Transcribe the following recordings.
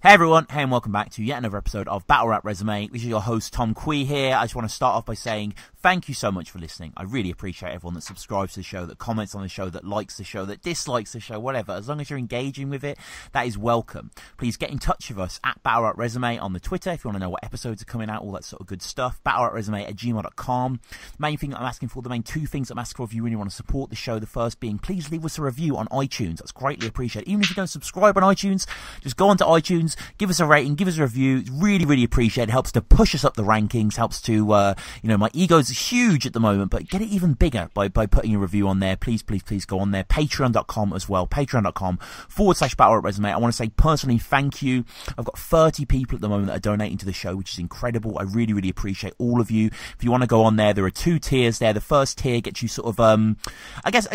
Hey everyone, hey and welcome back to yet another episode of Battle Rap Resume. This is your host Tom Quee here. I just want to start off by saying thank you so much for listening. I really appreciate everyone that subscribes to the show, that comments on the show, that likes the show, that dislikes the show, whatever. As long as you're engaging with it, that is welcome. Please get in touch with us at Battle Rap Resume on the Twitter if you want to know what episodes are coming out, all that sort of good stuff. battlerapresume@gmail.com. The main thing that I'm asking for, the main two things I'm asking for if you really want to support the show, the first being please leave us a review on iTunes. That's greatly appreciated. Even if you don't subscribe on iTunes, just go onto iTunes, give us a rating, give us a review. It's really, really appreciated. It helps to push us up the rankings, helps to, my ego's huge at the moment, but get it even bigger by putting a review on there. Please go on there. Patreon.com as well. Patreon.com/BattleRapResume. I want to say personally thank you. I've got 30 people at the moment that are donating to the show, which is incredible. I really, really appreciate all of you. If you want to go on there, there are two tiers there. The first tier gets you sort of, I guess,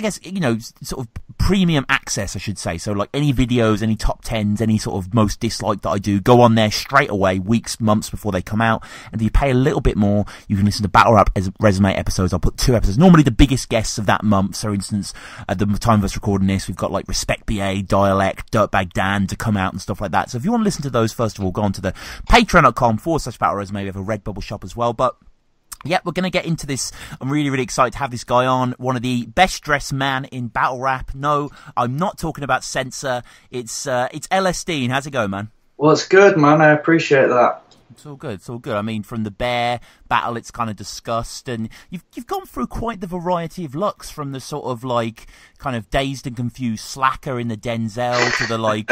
sort of premium access, I should say. So like any videos, any top 10s, any sort of most disliked that I do, go on there straight away, weeks, months before they come out. And if you pay a little bit more, you can listen to Battle Rap Resume episodes. I'll put 2 episodes, normally the biggest guests of that month. So, for instance, at the time of us recording this, we've got like Respect BA, Dialect, Dirtbag Dan to come out and stuff like that. So if you want to listen to those, first of all, go on to the patreon.com/Battle Resume. We have a Redbubble shop as well. But yeah, we're going to get into this. I'm really, really excited to have this guy on. One of the best dressed man in battle rap. No, I'm not talking about Censor. It's LSDean. How's it going, man? Well, it's good, man. I appreciate that. It's all good. It's all good. I mean, from the bear battle, it's kind of discussed, and you've gone through quite the variety of looks, from the sort of like kind of dazed and confused slacker in the Denzel to the like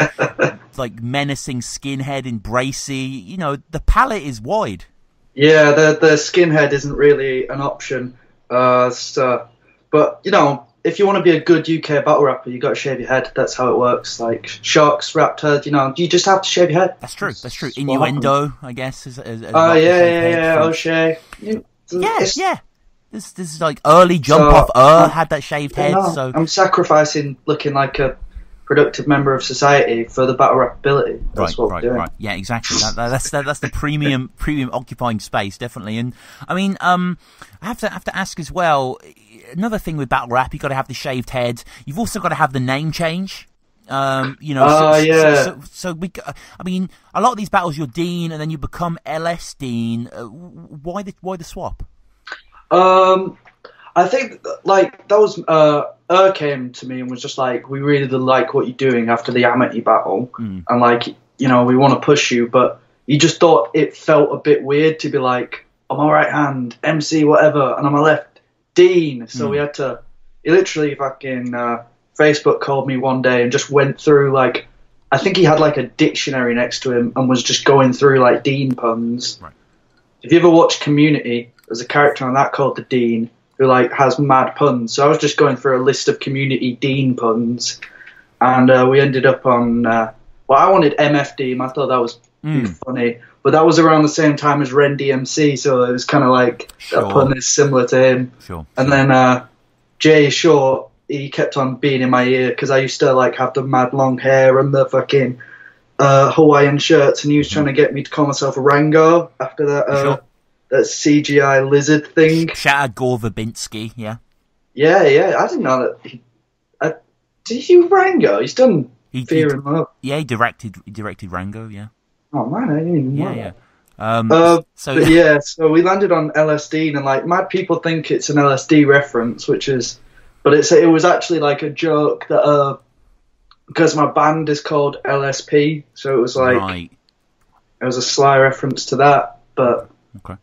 menacing skinhead in Bracy. You know, the palette is wide. Yeah, the skinhead isn't really an option. But you know, if you want to be a good UK battle rapper, you got to shave your head. That's how it works. Like Sharks, Raptor, you just have to shave your head. That's true. That's true. Innuendo, I guess. Yeah. O'Shea. Yeah. This is like early jump off. Had that shaved head. No, so I'm sacrificing looking like a productive member of society for the battle rap ability. That's what we're doing. Right. Yeah, exactly. That's the premium occupying space, definitely. And I mean, I have to ask as well. Another thing with battle rap, you've got to have the shaved head. You've also got to have the name change. I mean, a lot of these battles, you're Dean, and then you become LSDean. Why the swap? I think like that was came to me and was just like, we really like what you're doing after the Amity battle, and like, you know, we want to push you, but you just thought it felt a bit weird to be like, on my right hand MC whatever, and on my left Dean. So we had to. He literally fucking Facebook called me one day and just went through like, I think he had like a dictionary next to him and was just going through like Dean puns. Right. If you ever watched Community, there's a character on that called the Dean who like has mad puns. So I was just going through a list of Community Dean puns, and we ended up on. I wanted MFD. I thought that was funny, but that was around the same time as Ren DMC, so it was kind of like that pun is similar to him. Sure. And then Jay Short, he kept on being in my ear because I used to like have the mad long hair and the fucking Hawaiian shirts, and he was trying to get me to call myself a Rango after that. That CGI lizard thing. Shout out Gore Verbinski, yeah. Yeah, I didn't know that. Did he do Rango? He's done Fear and Love. Yeah, he directed Rango, yeah. Oh man, I didn't even know that. So we landed on LSD, and like mad people think it's an LSD reference, but it was actually like a joke that because my band is called LSP, so it was like it was a sly reference to that, but. Okay.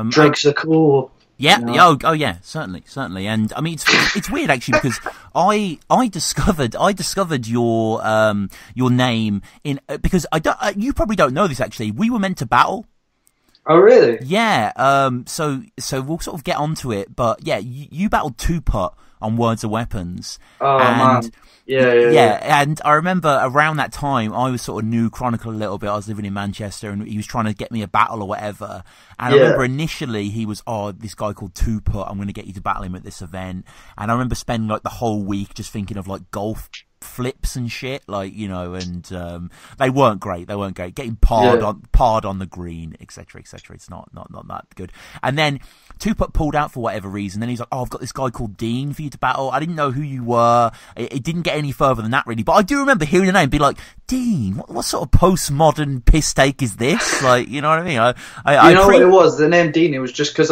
Drugs are cool. Yeah. You know? Oh yeah. Certainly. And I mean, it's weird actually because I discovered your name in because you probably don't know this actually. We were meant to battle. Oh really? Yeah. So we'll sort of get onto it, but yeah, you battled Tupac on Words of Weapons. Oh man. Yeah. And I remember around that time, I was sort of new Chronicle a little bit. I was living in Manchester, and he was trying to get me a battle or whatever. And I remember initially he was, this guy called Tupac, I'm going to get you to battle him at this event. And I remember spending like the whole week just thinking of like golf flips and shit, like, you know, and they weren't great. Getting parred on the green, etc., etc. It's not that good. And then Tupac pulled out for whatever reason. Then he's like, "Oh, I've got this guy called Dean for you to battle." I didn't know who you were. It didn't get any further than that, really. But I do remember hearing the name and be like, "Dean, what sort of postmodern piss take is this?" Like, you know what I mean? What it was? The name Dean, it was just because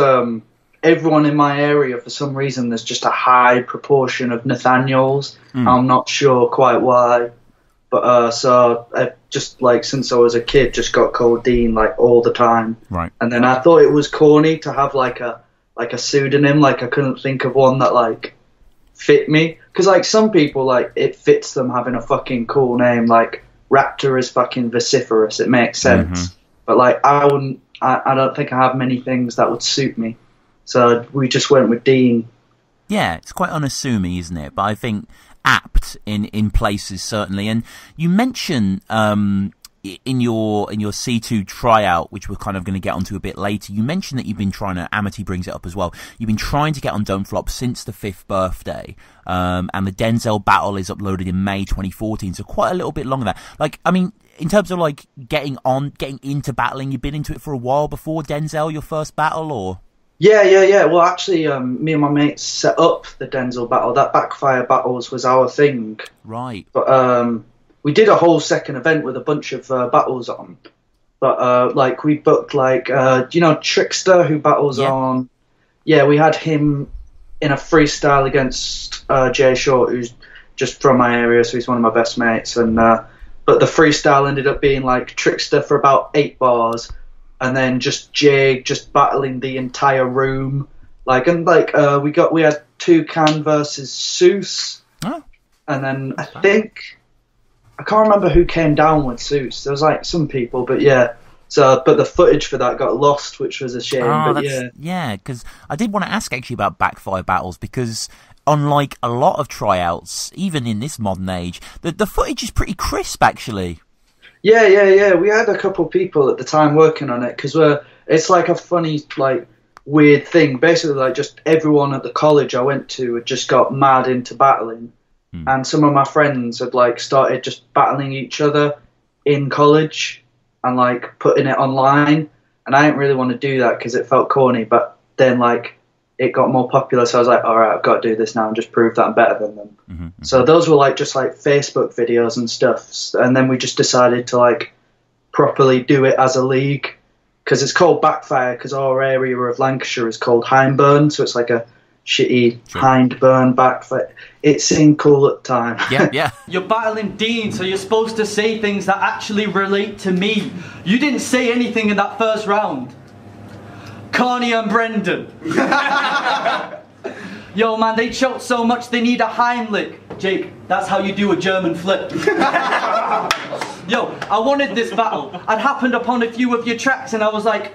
everyone in my area, for some reason, there's just a high proportion of Nathaniels. I'm not sure quite why. But so I just, like, since I was a kid, just got called Dean, like, all the time. Right. And then I thought it was corny to have like a pseudonym. Like, I couldn't think of one that, like, fit me. Because, like, some people, like, it fits them having a fucking cool name. Like, Raptor is fucking vociferous. It makes sense. But, like, I don't think I have many things that would suit me. So we just went with Dean. Yeah, it's quite unassuming, isn't it? But I think apt in places, certainly. And you mention in your C2 tryout, which we're kind of going to get onto a bit later, you mentioned that you've been trying to, Amity brings it up as well, you've been trying to get on Don't Flop since the 5th birthday, and the Denzel battle is uploaded in May 2014, so quite a little bit longer than that. Like, I mean, in terms of, like, getting into battling, you've been into it for a while before Denzel, your first battle, or...? Yeah. Well, actually, me and my mates set up the Denzel battle. That Backfire Battles was our thing. Right. But we did a whole second event with a bunch of battles on. But, like, we booked, like, Trickster, who battles on... Yeah, we had him in a freestyle against Jay Short, who's just from my area, so he's one of my best mates. And but the freestyle ended up being, like, Trickster for about 8 bars, and then just Jay just battling the entire room. We had Toucan versus Seuss. Oh. And then I can't remember who came down with Seuss. There was, like, some people, but yeah. So, but the footage for that got lost, which was a shame. Yeah, because I did want to ask actually about Backfire Battles, because unlike a lot of tryouts, even in this modern age, the footage is pretty crisp, actually. Yeah. We had a couple people at the time working on it, because it's like a funny, like, weird thing. Basically, like, just everyone at the college I went to had just got mad into battling, and some of my friends had, like, started just battling each other in college and, like, putting it online. And I didn't really want to do that because it felt corny. But then, like, it got more popular, so I was like, all right, I've got to do this now and just prove that I'm better than them. So those were, like, just, like, Facebook videos and stuff. And then we just decided to, like, properly do it as a league, because it's called Backfire because our area of Lancashire is called Hindburn, so it's like a shitty Hindburn Backfire. It seemed cool at the time. Yeah. You're battling Dean, so you're supposed to say things that actually relate to me. You didn't say anything in that first round. Carney and Brendan. Yo, man, they choked so much they need a Heimlich. Jake, that's how you do a German flip. Yo, I wanted this battle. I'd happened upon a few of your tracks and I was like,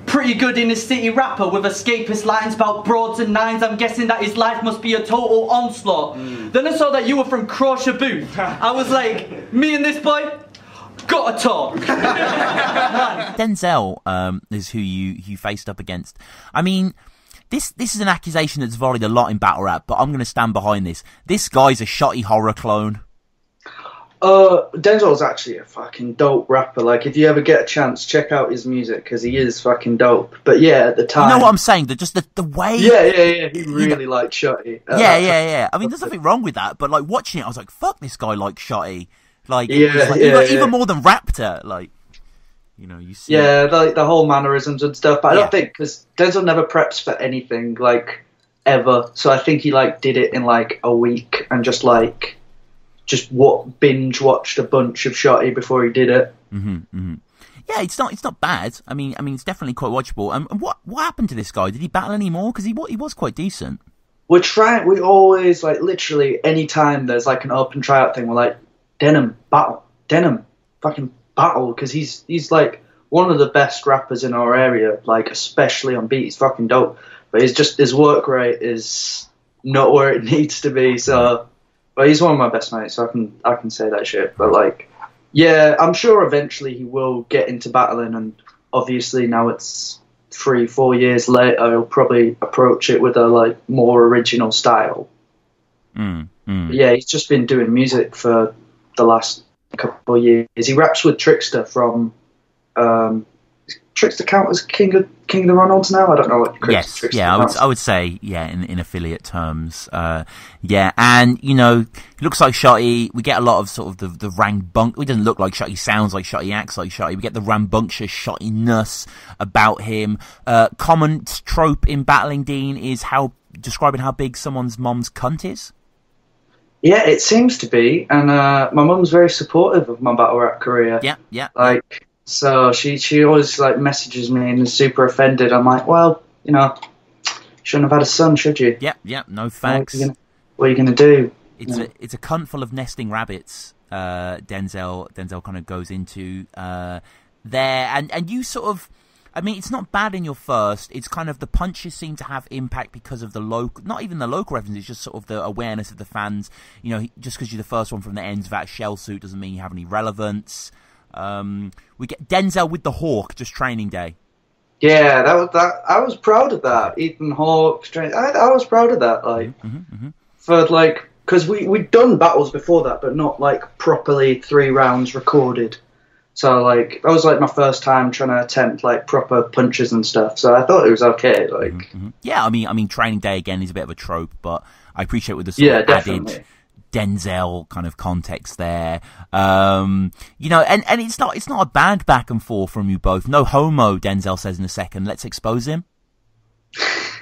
pretty good in a city rapper with escapist lines about broads and nines. I'm guessing that his life must be a total onslaught. Then I saw that you were from Crosher Booth. I was like, me and this boy, gotta talk. Denzel is who you faced up against. I mean, this is an accusation that's volleyed a lot in battle rap, but I'm going to stand behind this. This guy's a shotty horror clone. Denzel's actually a fucking dope rapper. Like, if you ever get a chance, check out his music, because he is fucking dope. But yeah, at the time... You know what I'm saying? Just the way... Yeah. He really liked Shotty. Yeah. I mean, there's nothing wrong with that, but, like, watching it, I was like, fuck, this guy likes Shotty. Like, even more than Raptor, like... You know, you see... Yeah, like the whole mannerisms and stuff. But I don't think... Because Denzel never preps for anything, like, ever. So I think he, like, did it in, like, a week and just binge watched a bunch of Shotty before he did it. Yeah, it's not bad. I mean, it's definitely quite watchable. And what happened to this guy? Did he battle anymore? Because he was quite decent. We always, like, literally any time there's, like, an open tryout thing, we're like, Denham fucking battle, because he's like one of the best rappers in our area, like, especially on beat. He's fucking dope, but his work rate is not where it needs to be. So. But he's one of my best mates, so I can say that shit. But, like, yeah, I'm sure eventually he will get into battling, and obviously now it's 3-4 years later, he'll probably approach it with a, like, more original style. Yeah, he's just been doing music for the last couple of years. He raps with Trickster from Trickster count as King of the Ronalds now? I don't know what Trickster I would say in affiliate terms. And it looks like Shotty. We get a lot of sort of the rambunk. He doesn't look like Shotty, sounds like Shotty, acts like Shotty. We get the rambunctious Shottiness about him. Common trope in Battling Dean is describing how big someone's mom's cunt is. Yeah, it seems to be, and my mum's very supportive of my battle rap career. Yeah. So she always messages me and is super offended. I'm like, well, shouldn't have had a son, should you? Yeah. No thanks. What are you gonna do? It's a cunt full of nesting rabbits. Denzel kind of goes into there, and you sort of. I mean, it's not bad in your first. It's kind of the punches seem to have impact because of the local, not even the local references, it's just sort of the awareness of the fans. Just because you're the first one from the ends without a shell suit doesn't mean you have any relevance. We get Denzel with the Hawk, just training day. Yeah, that. I was proud of that. Ethan Hawke, I was proud of that. For because we'd done battles before that, but not properly 3 rounds recorded. So that was my first time trying to attempt proper punches and stuff. So I thought it was okay. Yeah, I mean, training day again is a bit of a trope, but I appreciate with the sort of added Denzel kind of context there. And it's not a bad back and forth from you both. No homo, Denzel says in a second. Let's expose him.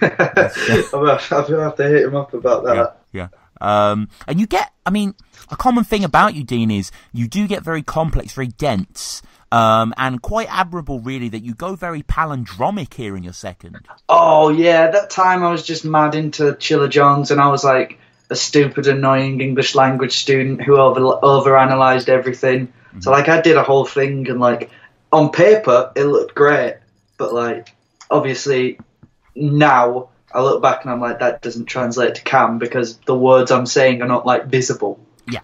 I'll have to hit him up about that. Yeah. And you get, a common thing about you, Dean, is you do get very complex, very dense, and quite admirable, really, that you go very palindromic here in your second. Oh, yeah, that time I was just mad into Chilla Jones, and I was a stupid, annoying English language student who overanalyzed everything. Mm-hmm. So, I did a whole thing, and, on paper, it looked great, but, obviously, now I look back and I'm like, that doesn't translate to cam because the words I'm saying are not visible. Yeah.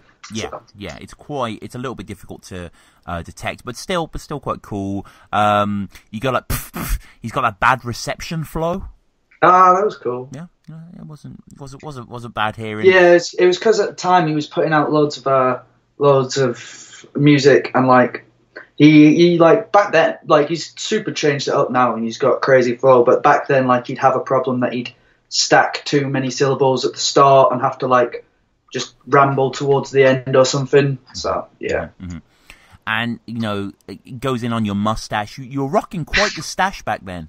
It's a little bit difficult to detect, but still quite cool. You got he's got that bad reception flow. Ah, that was cool. Yeah, it wasn't bad hearing. Yeah, it was because at the time he was putting out loads of music and He back then, he's super changed it up now and he's got crazy flow, but back then, he'd have a problem that he'd stack too many syllables at the start and have to, just ramble towards the end or something. So, yeah. Mm-hmm. And, it goes in on your mustache. You were rocking quite the stash back then.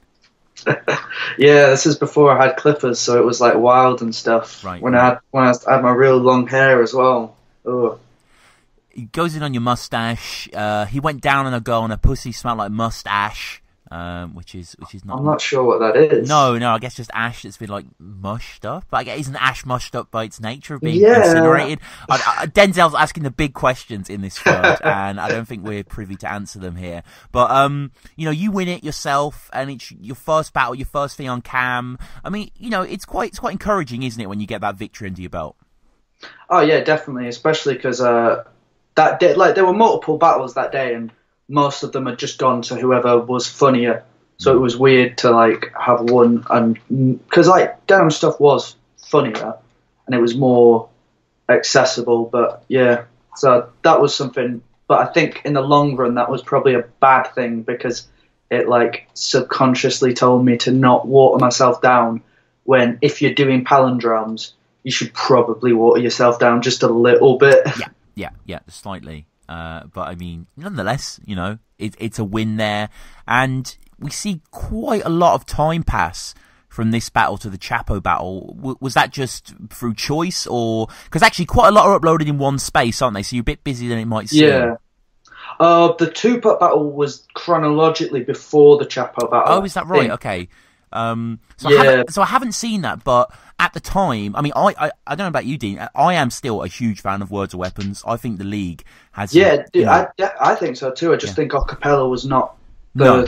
Yeah, this is before I had clippers, so it was, wild and stuff. Right. When I had my real long hair as well. Oh. He goes in on your mustache. He went down on a girl and her pussy smelled like mustache, which is not. I'm not sure what that is. No, I guess just ash that's been mushed up. But I guess isn't ash mushed up by its nature of being incinerated? Denzel's asking the big questions in this third, and I don't think we're privy to answer them here. But you win it yourself, and it's your first battle, your first thing on cam. It's quite encouraging, isn't it, when you get that victory under your belt? Oh yeah, definitely, especially because. That day, there were multiple battles that day, and most of them had just gone to whoever was funnier. So it was weird to have one, and because Denim stuff was funnier, and it was more accessible. But yeah, so that was something. But I think in the long run, that was probably a bad thing because it subconsciously told me to not water myself down. When if you're doing palindromes, you should probably water yourself down just a little bit. Yeah, slightly. But nonetheless, it's a win there. And we see quite a lot of time pass from this battle to the Chapo battle. Was that just through choice or... Because actually quite a lot are uploaded in one space, aren't they? So you're a bit busier than it might seem. Yeah. The Tupac battle was chronologically before the Chapo battle. Oh, is that right? Okay. I haven't seen that, but at the time, I don't know about you, Dean. I am still a huge fan of Words of Weapons. I think the league has. Yeah, I think so too. I just think acapella was not the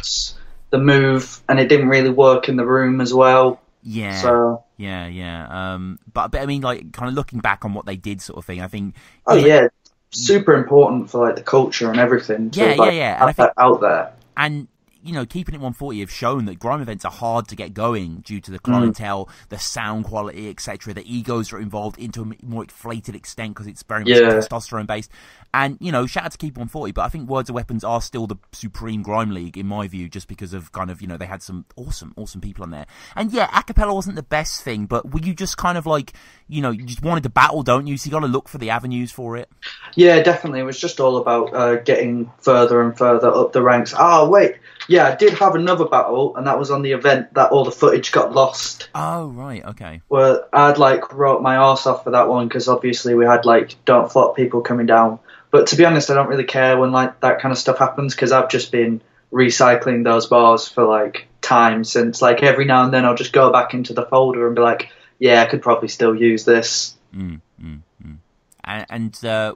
move, and it didn't really work in the room as well. Yeah. So. Yeah. But kind of looking back on what they did, sort of thing. I think. Oh yeah, super important for the culture and everything. To, yeah. Have that out there. And you know, keeping it 140 have shown that grime events are hard to get going due to the clientele, the sound quality, etc. The egos are involved into a more inflated extent because it's very much testosterone based. And, you know, shout out to Keep 140, but I think Words of Weapons are still the supreme grime league in my view, just because of kind of, you know, they had some awesome people on there. And yeah, acapella wasn't the best thing, but were you just kind of like, you know, you just wanted to battle, don't you? So you got to look for the avenues for it. Yeah, definitely. It was just all about getting further and further up the ranks. Oh, wait. Yeah, I did have another battle, and that was on the event that all the footage got lost. Oh, right, okay. Well, I'd, like, wrote my arse off for that one, because obviously we had, like, Don't Flop people coming down. But to be honest, I don't really care when, like, that kind of stuff happens, because I've just been recycling those bars for, like, time since, like, every now and then I'll just go back into the folder and be like, yeah, I could probably still use this. And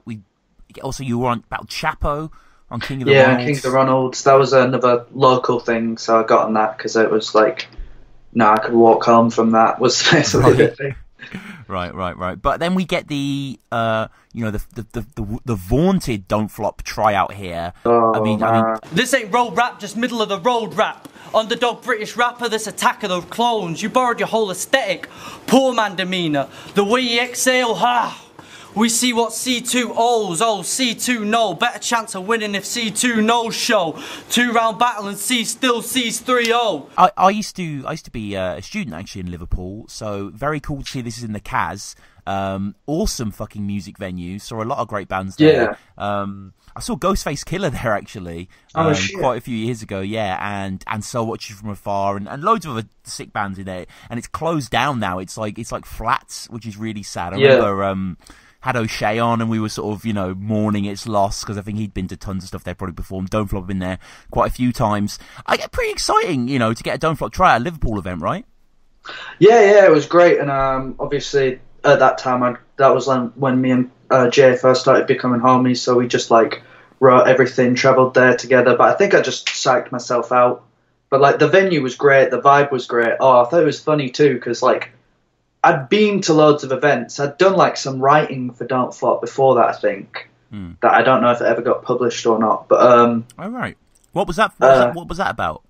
we also, you were on Battle Chapo on King of the Ronalds. Yeah, King of the Ronalds. That was another local thing, so I got on that because it was like, I could walk home from that. Was basically the thing. Right. But then we get the, you know, the vaunted Don't Flop tryout here. Oh, I mean, this ain't road rap, just middle of the road rap. Underdog British rapper, this attack of the clones. You borrowed your whole aesthetic. Poor man demeanor. The way you exhale, we see what C2 owes. Oh, C2 no. Better chance of winning if C2 no show. 2-round battle and C still sees 3-0. I used to be a student actually in Liverpool, so very cool to see this is in the Kaz. Awesome fucking music venue. Saw a lot of great bands there. I saw Ghostface Killer there actually, quite a few years ago, and So Watch You From Afar and loads of other sick bands in there. And it's closed down now. It's like flats, which is really sad. I remember had O'Shea on, and we were sort of, you know, mourning its loss because I think he'd been to tons of stuff there, probably performed. Don't Flop been there quite a few times. I get pretty exciting, you know, to get a Don't Flop try at a Liverpool event, right? Yeah, it was great, and obviously at that time that was when me and Jay first started becoming homies, so we just like wrote everything, travelled there together. But I think I just psyched myself out. But like the venue was great, the vibe was great. Oh, I thought it was funny too because like I'd been to loads of events. I'd done like some writing for Don't Flop before that, I think. That I don't know if it ever got published or not. But all right, what was that? What was that about?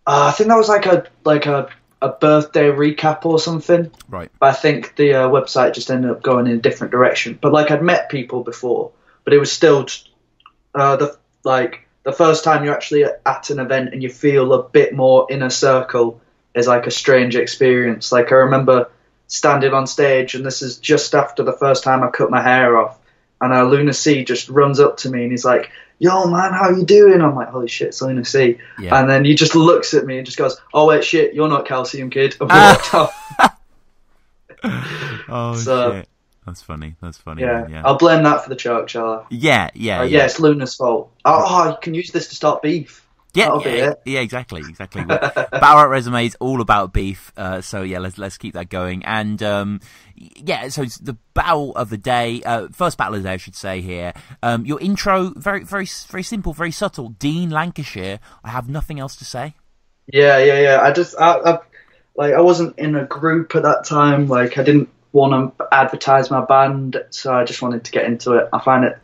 I think that was like a birthday recap or something. Right. But I think the website just ended up going in a different direction. But like I'd met people before, but it was still just, the first time you're actually at an event and you feel a bit more inner circle is like a strange experience. Like I remember standing on stage, and this is just after the first time I cut my hair off, and Luna C just runs up to me and he's like, yo man, how you doing? I'm like, holy shit, it's Luna C. Yeah. And then he just looks at me and just goes, oh wait, shit, you're not Calcium Kid. And walked off. Shit. That's funny. Yeah. I'll blame that for the choke, shall I? Yeah, it's Luna's fault. Oh, you can use this to start beef. Yeah, exactly. Battle Rap Resume is all about beef, so yeah, let's keep that going. And so it's the battle of the day, first battle of the day, I should say here. Your intro, very, very, very simple, very subtle. Dean, Lancashire. I have nothing else to say. Yeah. I wasn't in a group at that time. Like I didn't want to advertise my band, so I just wanted to get into it. I find it.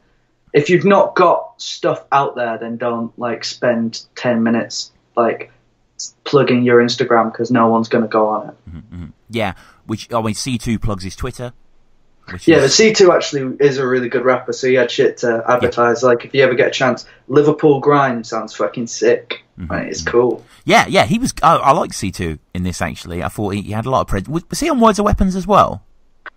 If you've not got stuff out there, then don't like spend 10 minutes like plugging your Instagram because no one's going to go on it. Yeah, which C2 plugs his Twitter. The C2 actually is a really good rapper, so he had shit to advertise. Like if you ever get a chance, Liverpool Grime sounds fucking sick. It's cool. Yeah, he was. I like C2 in this actually. I thought he had a lot of presence. Was he on Words of Weapons as well?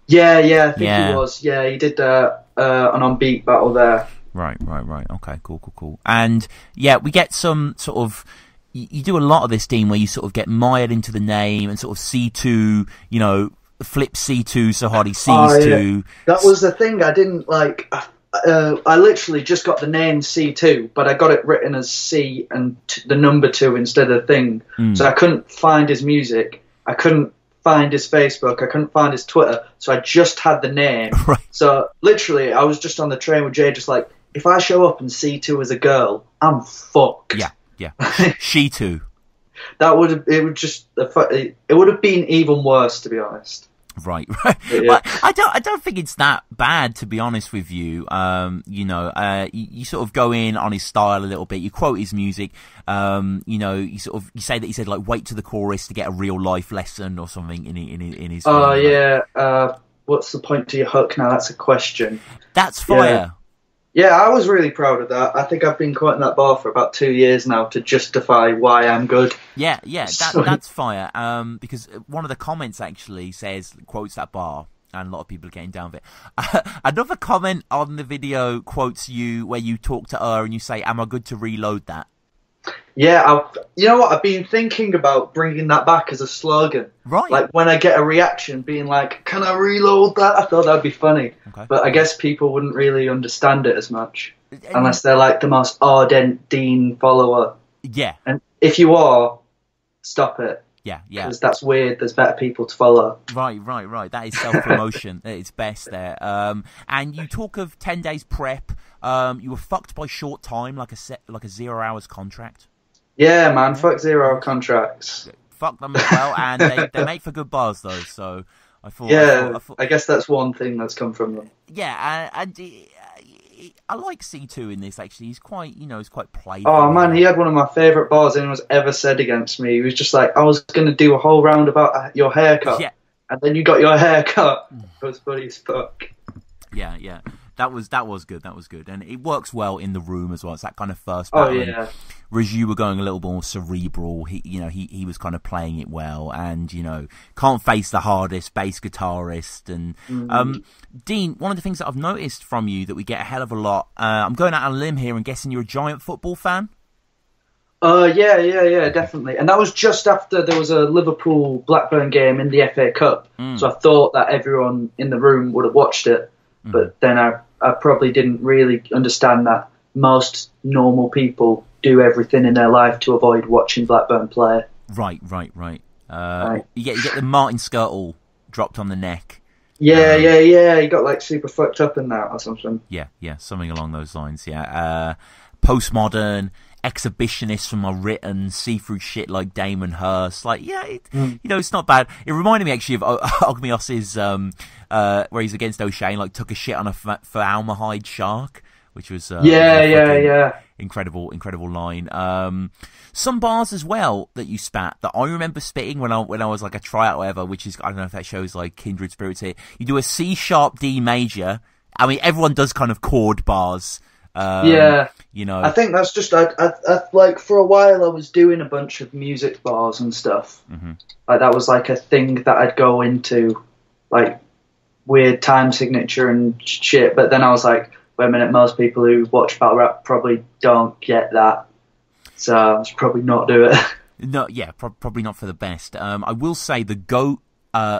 Yeah, I think he was. Yeah, he did an on-beat battle there. Right. Okay, cool. And yeah, we get some sort of. You do a lot of this, Dean, where you sort of get mired into the name and sort of C2, you know, flip C2 so hard he sees 2. That was the thing. I didn't like. I literally just got the name C2, but I got it written as C and the number 2 instead of thing. So I couldn't find his music. I couldn't find his Facebook. I couldn't find his Twitter. So I just had the name. Right. So literally, I was just on the train with Jay, just like, if I show up and C2 is a girl, I'm fucked. Yeah. She too. It would have been even worse, to be honest. Right, right. Yeah. Well, I don't think it's that bad, to be honest with you. You sort of go in on his style a little bit. You quote his music. You say that he said like, wait to the chorus to get a real life lesson or something in his. Oh yeah. What's the point to your hook now? That's a question. That's fire. Yeah, I was really proud of that. I think I've been quoting that bar for about 2 years now to justify why I'm good. Yeah, that's fire. Because one of the comments actually quotes that bar, and a lot of people are getting down with it. Another comment on the video quotes you where you talk to her and you say, "Am I good to reload that?" Yeah, you know what? I've been thinking about bringing that back as a slogan. Right. Like when I get a reaction being like, "Can I reload that?" I thought that'd be funny. Okay. But I guess people wouldn't really understand it as much unless they're like the most ardent Dean follower. Yeah. And if you are, stop it. Yeah. Because that's weird. There's better people to follow. Right. That is self-promotion at its best there. And you talk of 10 days prep. You were fucked by short time, like a 0 hours contract. Yeah, man. Fuck 0 hour contracts. Fuck them as well, and they make for good bars though. So I thought. Yeah, I guess that's one thing that's come from them. Yeah, and I like C2 in this actually. He's quite, he's quite playful. Oh man, he had one of my favourite bars anyone's ever said against me. He was just like, I was going to do a whole round about your haircut, and then you got your haircut. It was funny as fuck. Yeah. That was good, and it works well in the room as well. It's that kind of first battle. Oh yeah. Whereas you were going a little more cerebral. He was kind of playing it well, and can't face the hardest bass guitarist. And Dean, one of the things that I've noticed from you that we get a hell of a lot. I'm going out on a limb here and guessing you're a giant football fan. Yeah, definitely. And that was just after there was a Liverpool-Blackburn game in the FA Cup. So I thought that everyone in the room would have watched it. But then I probably didn't really understand that most normal people do everything in their life to avoid watching Blackburn play. Right. You get the Martin Skirtle dropped on the neck. Yeah. He got like super fucked up in that or something. Yeah, something along those lines. Yeah, postmodern exhibitionist from a written see-through shit like Damon Hirst. Like, it's not bad. It reminded me actually of Ogmios's where he's against O'Shea, like took a shit on a formaldehyde shark, which was incredible line. Some bars as well that you spat that I remember spitting when I was like a tryout or whatever, which is, I don't know if that shows like kindred spirits here. You do a C sharp D major. I mean, everyone does kind of chord bars. I think that's just I like for a while I was doing a bunch of music bars and stuff. Like that was like a thing that I'd go into, like weird time signature and shit. But then I was like, wait a minute, most people who watch battle rap probably don't get that, so I should probably not do it. No, yeah, probably not for the best. I will say the GOAT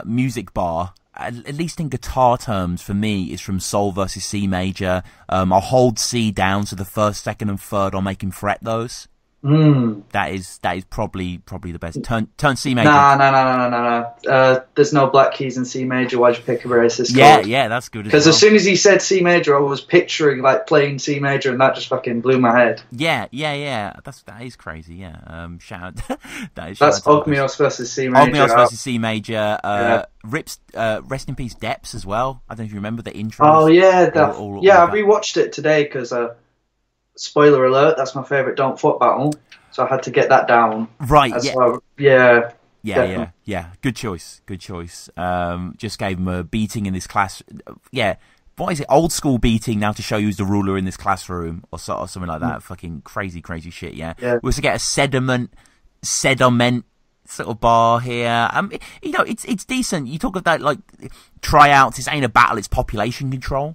music bar, at least in guitar terms, for me, is from Sol versus C major. I'll hold C down, so the first, second, and third, I'll make him fret those. That is probably the best. Turn C major. No. There's no black keys in C major. Why'd you pick a racist? Yeah, that's good. Because as soon as he said C major, I was picturing like playing C major, and that just fucking blew my head. Yeah. That is crazy. Yeah. Shout out. That's Ogmios versus C major. Ogmios versus C major. Rips. Rest in peace, Deps as well. I don't know if you remember the intro. Oh yeah, I rewatched it today because. Spoiler alert, that's my favourite Don't Fuck battle, so I had to get that down. Right, Yeah. Good choice. Just gave him a beating in this class. Yeah, what is it? Old school beating now to show you who's the ruler in this classroom, or something like that. Fucking crazy shit, yeah. We also get a sediment sort of bar here. It's decent. You talk about, like, tryouts, this ain't a battle, it's population control.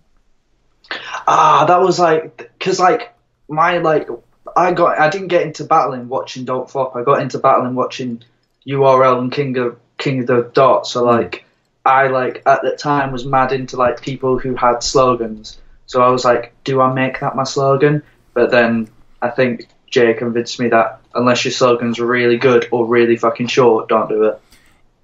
That was like, because like, I didn't get into battling watching Don't Flop. I got into battling watching URL and King of the Dot. So like, I like at the time was mad into like people who had slogans. So I was like, do I make that my slogan? But then I think Jay convinced me that unless your slogan's really good or really fucking short, don't do it.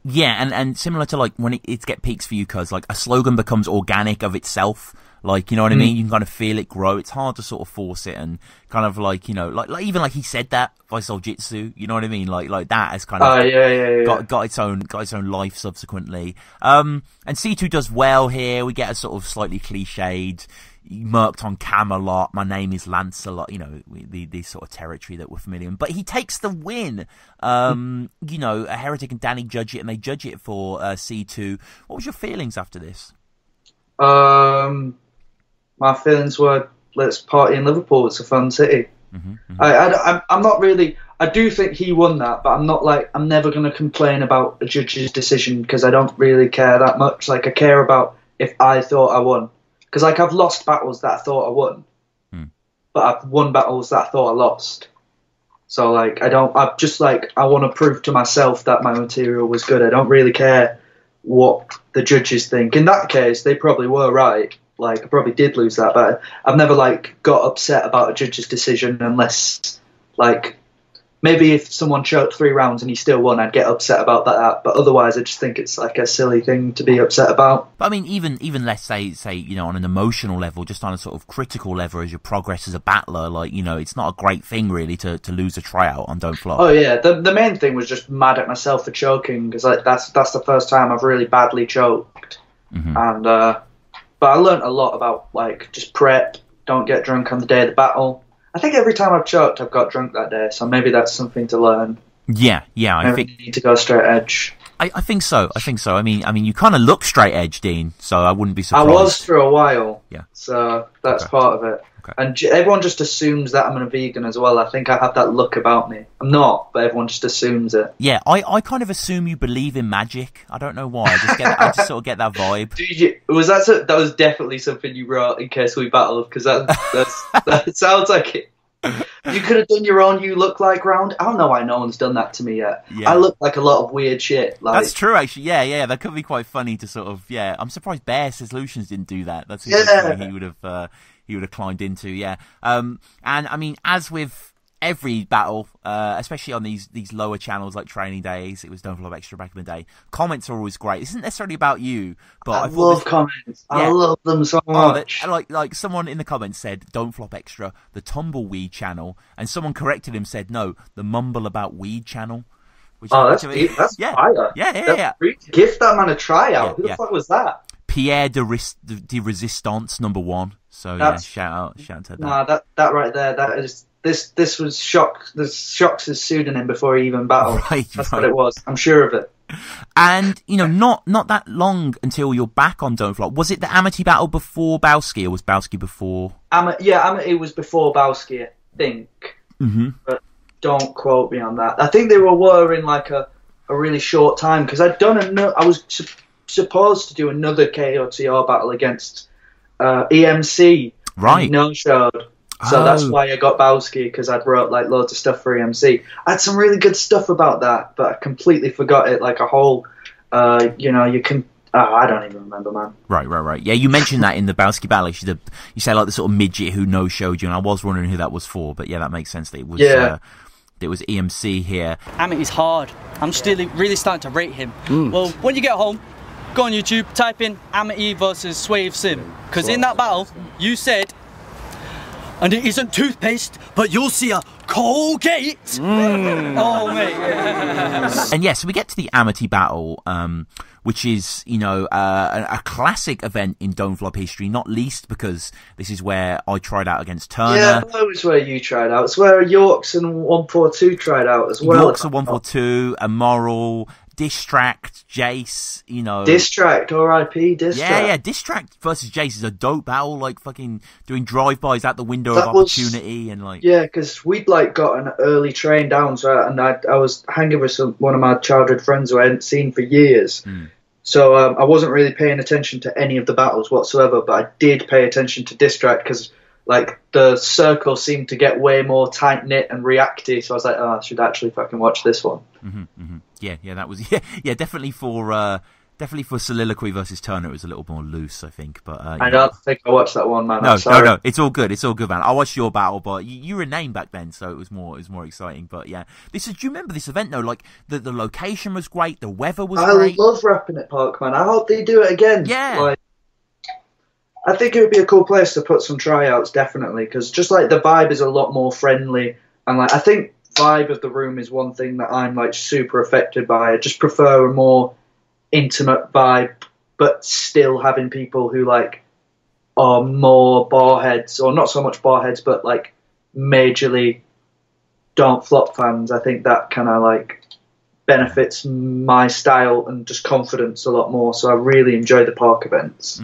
Yeah, and similar to like when it get peaks for you, cuz like a slogan becomes organic of itself. Like, you know what I mean? You can kind of feel it grow. It's hard to sort of force it, and kind of like, you know, like even like he said that by Soljitsu, you know what I mean? Like that has kind of got its own life subsequently. And C2 does well here. We get a sort of slightly cliched, murked on cam a lot. My name is Lancelot, you know, the sort of territory that we're familiar with. But he takes the win. You know, a Heretic and Danny judge it, and they judge it for C2. What was your feelings after this? My feelings were, let's party in Liverpool. It's a fun city. I'm not really. I do think he won that, but I'm not like, I'm never going to complain about a judge's decision because I don't really care that much. Like, I care about if I thought I won. Because, like, I've lost battles that I thought I won, but I've won battles that I thought I lost. So, like, I'm just like, I want to prove to myself that my material was good. I don't really care what the judges think. In that case, they probably were right. Like, I probably did lose that, but I've never, like, got upset about a judge's decision unless, like, maybe if someone choked 3 rounds and he still won, I'd get upset about that. But otherwise, I just think it's, like, a silly thing to be upset about. But, I mean, even let's say, you know, on an emotional level, just on a sort of critical level as you progress as a battler, like, you know, it's not a great thing, really, to lose a tryout on Don't Flop. Oh, yeah. The main thing was just mad at myself for choking, because, like, that's the first time I've really badly choked. And, but I learnt a lot about, like, just prep, don't get drunk on the day of the battle. I think every time I've choked, I've got drunk that day, so maybe that's something to learn. Yeah, I maybe think you need to go straight edge. I think so. I mean, you kind of look straight edge, Dean. So I wouldn't be surprised. I was for a while. Yeah. So that's part of it. Okay. And everyone just assumes that I'm a vegan as well. I think I have that look about me. I'm not, but everyone just assumes it. Yeah, I kind of assume you believe in magic. I don't know why. I just sort of get that vibe. That was definitely something you wrote in case we battled, because that sounds like it. You could have done your own "you look like" round. I don't know why no one's done that to me yet. Yeah. I look like a lot of weird shit. Like, that's true, actually. Yeah, that could be quite funny to sort of. Yeah, I'm surprised Bear Solutions didn't do that. That's something he would have climbed into. Yeah, and I mean, as with every battle, especially on these lower channels like Training Days, it was Don't Flop Extra back in the day. Comments are always great. This isn't necessarily about you, but I love comments. Yeah. I love them so much. Like someone in the comments said, "Don't Flop Extra, the Tumbleweed channel," and someone corrected him, said, "No, the Mumble About Weed channel." Which that's deep. That's fire. Yeah. Gift that man a tryout. Who the fuck was that? Pierre de Resistance #1. So shout out to that. Nah, that right there. That is. This was Shock. This Shock's his pseudonym before he even battled. That's what it was. I'm sure of it. And you know, not that long until you're back on Don't Flop. Was it the Amity battle before Barsky, or was Barsky before? Amity was before Barsky, I think. But don't quote me on that. I think they were in like a really short time, because I was supposed to do another KOTR battle against EMC. Right. No showed. So that's why I got Barsky, because I'd wrote like loads of stuff for EMC. I had some really good stuff about that, but I completely forgot it. Like a whole, you can. I don't even remember, man. Right. Yeah, you mentioned that in the Barsky battle. You say like the sort of midget who no showed you, and I was wondering who that was for. But yeah, that makes sense. That it was. It was EMC here. Amity's hard. I'm still really starting to rate him. Well, when you get home, go on YouTube, type in Amity versus Swave Sim, because in that battle you said. And it isn't toothpaste, but you'll see a Colgate. Oh, mate. And yes, so we get to the Amity battle, which is, you know, a classic event in Don't Flop history, not least because this is where I tried out against Turner. Yeah, that was where you tried out. It's where Yorks and 142 tried out as well. Yorks and 142, Immoral, Distract, Jace, you know. Distract, R.I.P. Distract. Yeah, Distract versus Jace is a dope battle, like fucking doing drive-bys out the window of opportunity and like. Yeah, because we'd like got an early train down, and I was hanging with one of my childhood friends who I hadn't seen for years. So I wasn't really paying attention to any of the battles whatsoever, but I did pay attention to Distract because like the circle seemed to get way more tight knit and reacty. So I was like, I should actually fucking watch this one. Yeah, that was definitely for Soliloquy versus Turner. It was a little more loose, I think. But I don't think I watched that one, man. No, it's all good. It's all good, man. I watched your battle, but you were a name back then, so it was more exciting. But yeah, do you remember this event though? Like the location was great, the weather was great. I love Rapping at Park, man. I hope they do it again. Yeah. I think it would be a cool place to put some tryouts, definitely, because just like the vibe is a lot more friendly, and like I think vibe of the room is one thing that I'm like super affected by. I just prefer a more intimate vibe, but still having people who like are more barheads, or not so much barheads, but like majorly Don't Flop fans. I think that kind of like benefits my style and just confidence a lot more. So I really enjoy the park events.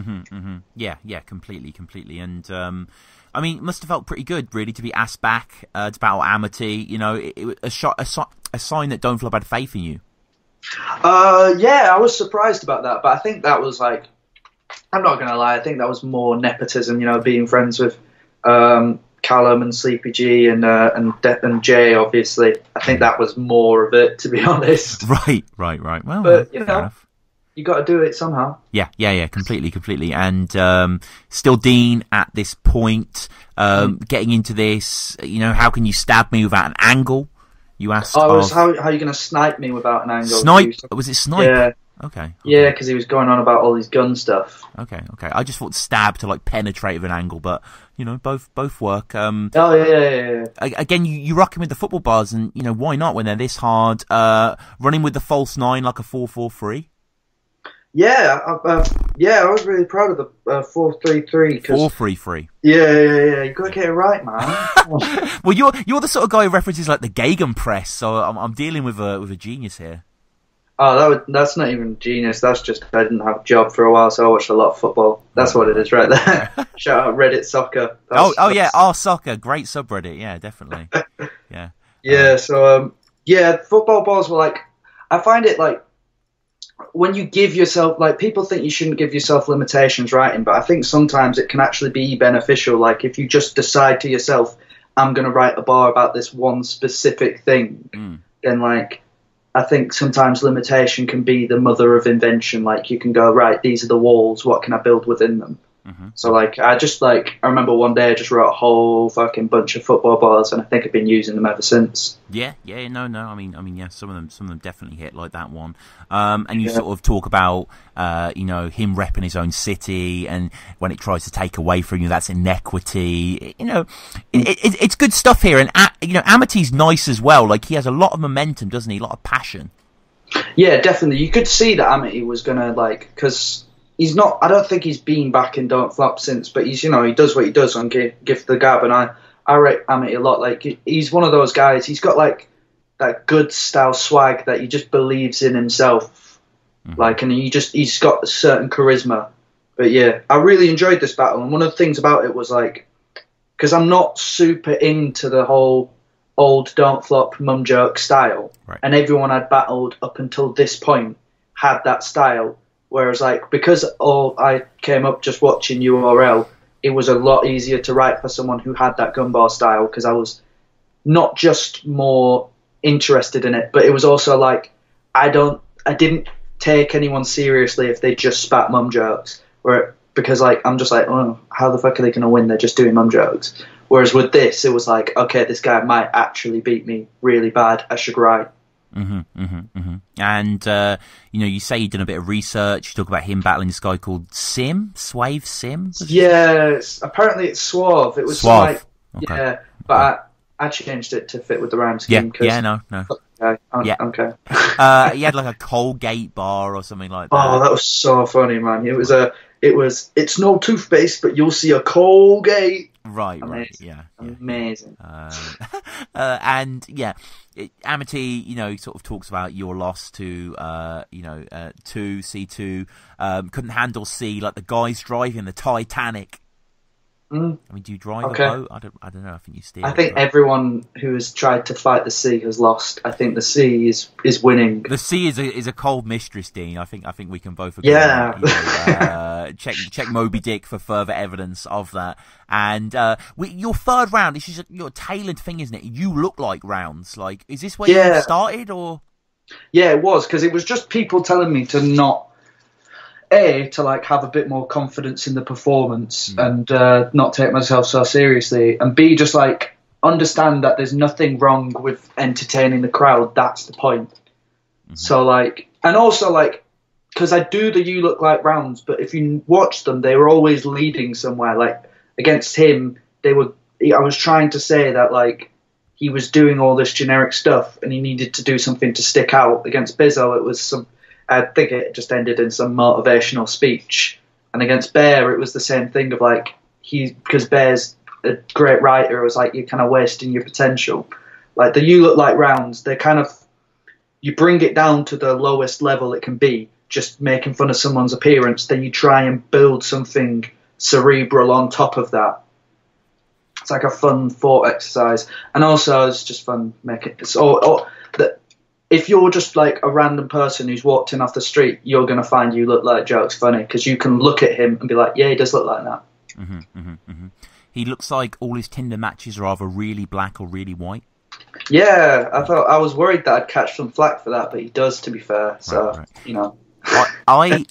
Yeah, completely. And I mean, it must have felt pretty good, really, to be asked back to battle Amity. You know, a sign that Don't Flop had faith in you. Yeah, I was surprised about that, but I think that was like, I'm not gonna lie, I think that was more nepotism. You know, being friends with Callum and Sleepy G and Jay, obviously. I think that was more of it, to be honest. Right. Well, but you know, you got to do it somehow. Yeah, completely. And still Dean at this point, getting into this. You know, how can you stab me without an angle? You asked. Oh, how are you going to snipe me without an angle? Snipe? Was it snipe? Yeah. Okay. Yeah, because he was going on about all his gun stuff. Okay. I just thought stab to like penetrate with an angle, but you know, both work. Oh yeah. Again, you rocking with the football bars, and you know why not when they're this hard? Running with the false 9 like a 4-4-3. Yeah, I was really proud of the 4-3-3. 4-3-3. Yeah. You got to get it right, man. Well, you're the sort of guy who references like the Gegenpress, so I'm dealing with a genius here. Oh, that's not even genius. That's just I didn't have a job for a while, so I watched a lot of football. That's what it is right there. Shout out Reddit Soccer. Yeah, our soccer, great subreddit. Yeah, definitely. Yeah. Yeah. So football balls were like, I find it like when you give yourself, like, people think you shouldn't give yourself limitations writing, but I think sometimes it can actually be beneficial. Like if you just decide to yourself, I'm going to write a bar about this one specific thing, then like, I think sometimes limitation can be the mother of invention. Like you can go, right, these are the walls, what can I build within them? So like I remember one day I just wrote a whole fucking bunch of football bars, and I think I've been using them ever since. No. I mean, yeah, some of them definitely hit like that one. And you sort of talk about, you know, him repping his own city, and when it tries to take away from you, that's inequity. You know, it's good stuff here, and you know, Amity's nice as well. Like he has a lot of momentum, doesn't he? A lot of passion. Yeah, definitely. You could see that Amity was gonna like, because he's not. I don't think he's been back in Don't Flop since, but he's, you know, he does what he does on Gift the Gab, and I rate Amity a lot. Like he's one of those guys. He's got like that good style swag that he just believes in himself, like, and he's got a certain charisma. But yeah, I really enjoyed this battle, and one of the things about it was like, because I'm not super into the whole old Don't Flop mum joke style, right, and everyone I'd battled up until this point had that style. Whereas, like, because I came up just watching URL, it was a lot easier to write for someone who had that gun bar style, because I was not just more interested in it, but it was also like I didn't take anyone seriously if they just spat mum jokes, because like I'm just like, oh, how the fuck are they going to win? They're just doing mum jokes. Whereas with this, it was like, okay, this guy might actually beat me really bad. I should write. And you know, you say you've done a bit of research. You talk about him battling this guy called Swave Sim. Yeah, apparently it's Suave. It was Suave. Like, okay. Yeah, but I changed it to fit with the rhyme scheme. No. Okay. He had like a Colgate bar or something like that. Oh, that was so funny, man. It's no toothpaste, but you'll see a Colgate. Right, amazing. Yeah. Amazing. And yeah, Amity, you know, sort of talks about your loss to, C2, couldn't handle C, like the guys driving the Titanic. I mean, do you drive a boat? I don't know. I think you steer. I think everyone who has tried to fight the sea has lost. I think the sea is winning. The sea is a cold mistress, Dean. I think we can both agree. Yeah. Check Moby Dick for further evidence of that. And your third round, this is your tailored thing, isn't it? You look like rounds. Like, is this where you started, or? Yeah, it was, because it was just people telling me to not. To like have a bit more confidence in the performance and not take myself so seriously, and B, just like understand that there's nothing wrong with entertaining the crowd. That's the point. So like, and also like, because I do the You Look Like rounds, but if you watch them, they were always leading somewhere. Like against him, I was trying to say that like he was doing all this generic stuff and he needed to do something to stick out. Against Bizzo, it was I think it just ended in some motivational speech. And against Bear, it was the same thing of like because Bear's a great writer, it was like you're kind of wasting your potential. Like the You Look Like rounds, they kind of, you bring it down to the lowest level it can be, just making fun of someone's appearance, then you try and build something cerebral on top of that. It's like a fun thought exercise. And also it's just fun making it. So if you're just like a random person who's walked in off the street, you're going to find You Look Like jokes funny because you can look at him and be like, yeah, he does look like that. He looks like all his Tinder matches are either really black or really white. Yeah, I was worried that I'd catch some flack for that, but he does, to be fair. So, right. You know. I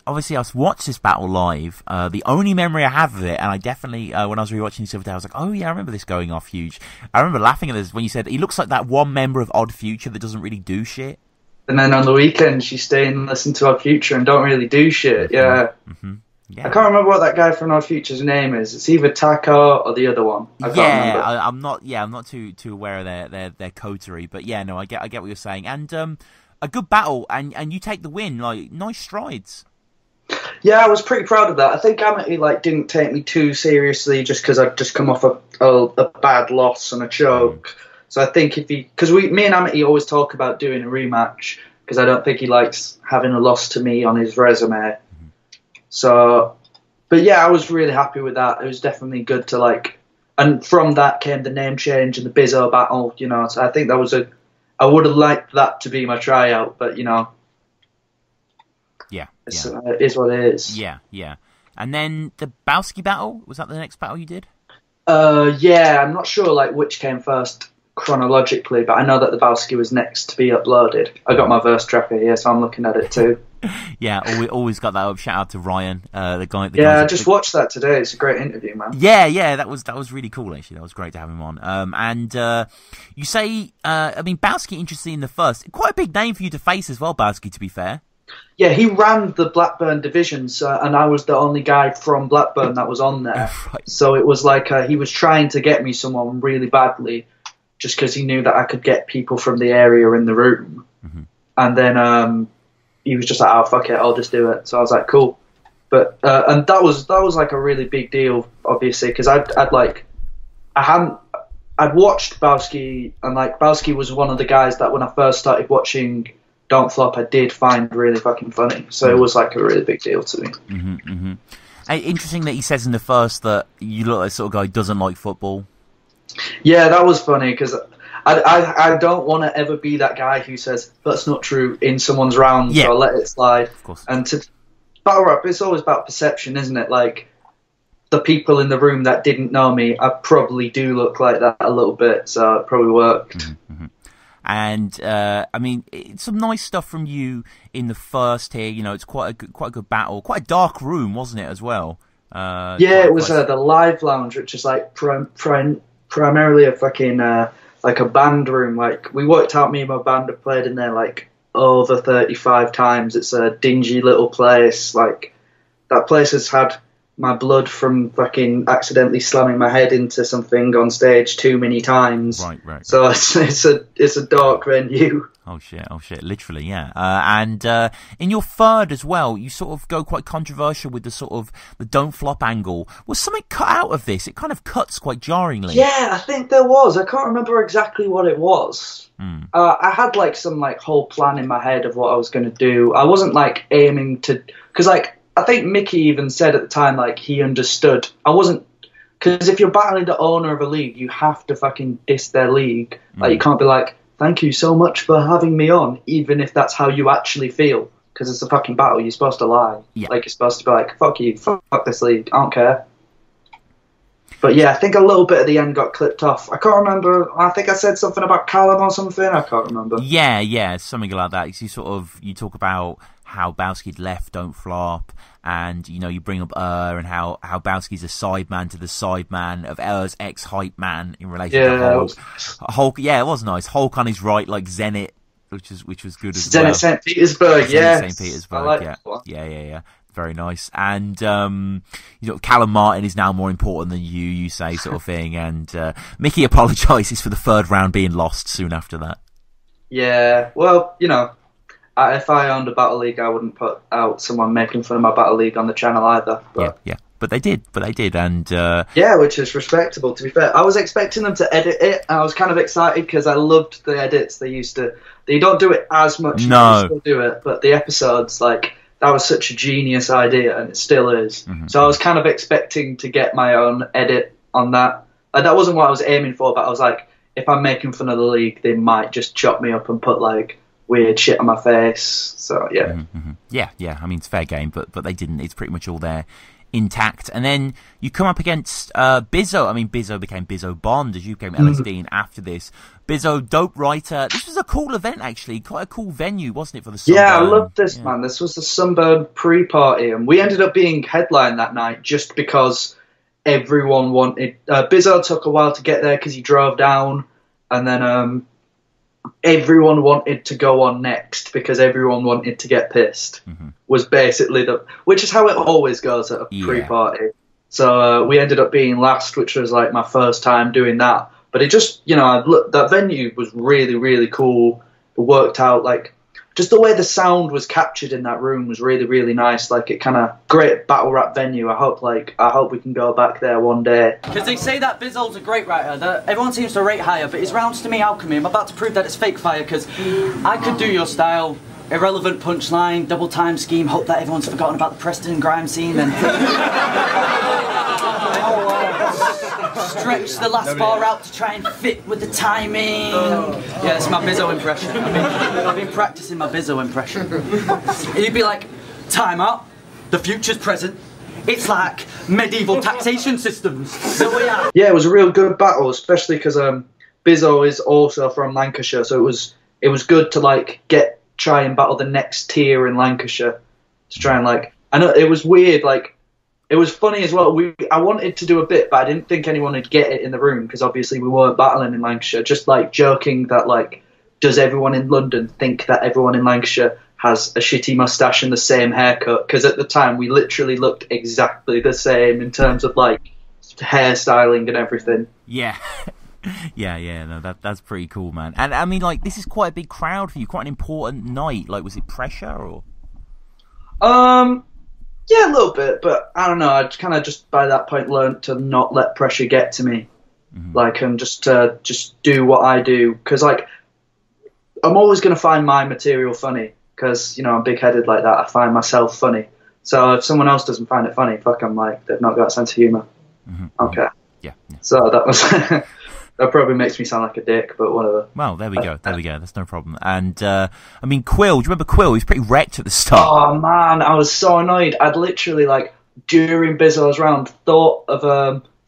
obviously I've watched this battle live. The only memory I have of it, and I definitely when I was rewatching this the other day, I was like, oh yeah, I remember this going off huge. I remember laughing at this when you said he looks like that one member of Odd Future that doesn't really do shit. And then on the weekend, you stay and listen to Odd Future and don't really do shit. Yeah. Yeah. I can't remember what that guy from Odd Future's name is. It's either Taco or the other one. I can't remember. I'm not too aware of their coterie, but yeah, no, I get what you're saying. And a good battle, and you take the win. Like nice strides. Yeah, I was pretty proud of that. I think Amity didn't take me too seriously just because I'd just come off a bad loss and a choke. So I think because me and Amity always talk about doing a rematch because I don't think he likes having a loss to me on his resume. So, but yeah, I was really happy with that. It was definitely good to and from that came the name change and the Bizzo battle, you know. So I think that was I would have liked that to be my tryout, but you know. Yeah. It is what it is. Yeah. And then the Barsky battle, was that the next battle you did? Yeah, I'm not sure which came first chronologically, but I know that the Barsky was next to be uploaded. I got my verse tracker here, so I'm looking at it too. Yeah, always got that up. Shout out to Ryan, the guy. I just watched that today. It's a great interview, man. Yeah, that was really cool. Actually, that was great to have him on. And you say, Barsky, interesting in the first, quite a big name for you to face as well, Barsky. To be fair. Yeah, he ran the Blackburn divisions, and I was the only guy from Blackburn that was on there. Right. So it was he was trying to get me someone really badly, just because he knew that I could get people from the area in the room. Mm-hmm. And then he was just like, oh, fuck it, I'll just do it. So I was like, cool. But and that was a really big deal, obviously, because I'd watched Barsky, and Barsky was one of the guys that when I first started watching Don't Flop, I did find really fucking funny. So it was a really big deal to me. Interesting that he says in the first that you look like the sort of guy who doesn't like football. Yeah, that was funny because I don't want to ever be that guy who says that's not true in someone's round, so I'll let it slide. Of course. And to battle rap, it's always about perception, isn't it? The people in the room that didn't know me, I probably do look like that a little bit, so it probably worked. And it's some nice stuff from you in the first here. You know, it's quite a good battle, quite a dark room, wasn't it, as well? It was the live lounge, which is primarily a fucking a band room. We worked out, me and my band have played in there over 35 times. It's a dingy little place. That place has had my blood from fucking accidentally slamming my head into something on stage too many times. Right. So it's a dark venue. Oh shit, literally, yeah. And in your third as well, you sort of go quite controversial with the sort of the Don't Flop angle. Was something cut out of this? It kind of cuts quite jarringly. Yeah, I think there was. I can't remember exactly what it was. I had some whole plan in my head of what I was going to do. I wasn't aiming to, because I think Mickey even said at the time he understood. I wasn't, because if you're battling the owner of a league, you have to fucking diss their league. You can't be thank you so much for having me on, even if that's how you actually feel. Because it's a fucking battle, you're supposed to lie. Yeah. You're supposed to be fuck you, fuck this league, I don't care. But yeah, I think a little bit at the end got clipped off. I can't remember, I think I said something about Callum or something, I can't remember. Yeah, something like that. You talk about how Barsky'd left Don't Flop, and you bring up and how Barsky's a sideman to the sideman of ex-hype man in relation to Hulk. Hulk, yeah, it was nice. Hulk on his right, Zenit which was good as then well. at St. Petersburg, yeah. St. Petersburg, yeah. Very nice. And Callum Martin is now more important than you say, sort of thing. And Mickey apologises for the third round being lost soon after that. Yeah, well, if I owned a Battle League, I wouldn't put out someone making fun of my Battle League on the channel either. But... Yeah. But they did, and which is respectable. To be fair, I was expecting them to edit it, and I was kind of excited because I loved the edits they used to. They don't do it as much. No, they still do it, but the episodes, like, that was such a genius idea, and it still is. Mm-hmm. So I was kind of expecting to get my own edit on that. That wasn't what I was aiming for, but I was like, if I'm making fun of the league, they might just chop me up and put like weird shit on my face. So yeah, mm-hmm. yeah. I mean, it's fair game, but they didn't. It's pretty much all there. Intact. And then you come up against Bizzo. I mean, Bizzo became Bizzo Bond as you became LSDean after this. Bizzo, dope writer. This was a cool event, actually. Quite a cool venue, wasn't it, for the Sunburn? Yeah, I loved this, man. This was the Sunburn pre-party, and we ended up being headline that night just because everyone wanted... Bizzo took a while to get there because he drove down, and then everyone wanted to go on next because everyone wanted to get pissed. Was basically which is how it always goes at a pre-party. So we ended up being last, which was like my first time doing that. But it just, that venue was really, really cool. It worked out, like, just the way the sound was captured in that room was really, really nice. Like, it kind of great battle rap venue. I hope we can go back there one day. Because they say that Bizzo's a great writer. That everyone seems to rate higher, but his rounds to me alchemy. I'm about to prove that it's fake fire because I could do your style. Irrelevant punchline, double time scheme. Hope that everyone's forgotten about the Preston and Grime scene. Then stretch the last bar out to try and fit with the timing. Yeah, that's my Bizzo impression. I've been practicing my Bizzo impression. He'd be like, time out. The future's present. It's like medieval taxation systems. So yeah, it was a real good battle, especially because Bizzo is also from Lancashire, so it was good to like try and battle the next tier in Lancashire to try and like. I know it was weird, like it was funny as well. I wanted to do a bit, but I didn't think anyone would get it in the room because obviously we weren't battling in Lancashire. Just like joking that like, does everyone in London think that everyone in Lancashire has a shitty mustache and the same haircut? Because at the time we literally looked exactly the same in terms of like hairstyling and everything. Yeah. No, that's pretty cool, man. And I mean, like, this is quite a big crowd for you, quite an important night. Like, was it pressure or? Yeah, a little bit, but I don't know. I kind of just by that point learned to not let pressure get to me, like, and just do what I do. Because like, I'm always gonna find my material funny. Because I'm big-headed like that. I find myself funny. So if someone else doesn't find it funny, fuck them. Like they've not got a sense of humour. Okay. Yeah. So that was. That probably makes me sound like a dick, but whatever. Well, there we go. That's no problem. And, I mean, Quill, do you remember Quill? He was pretty wrecked at the start. Oh, man, I was so annoyed. I'd literally, like, during Bizzo's round, thought of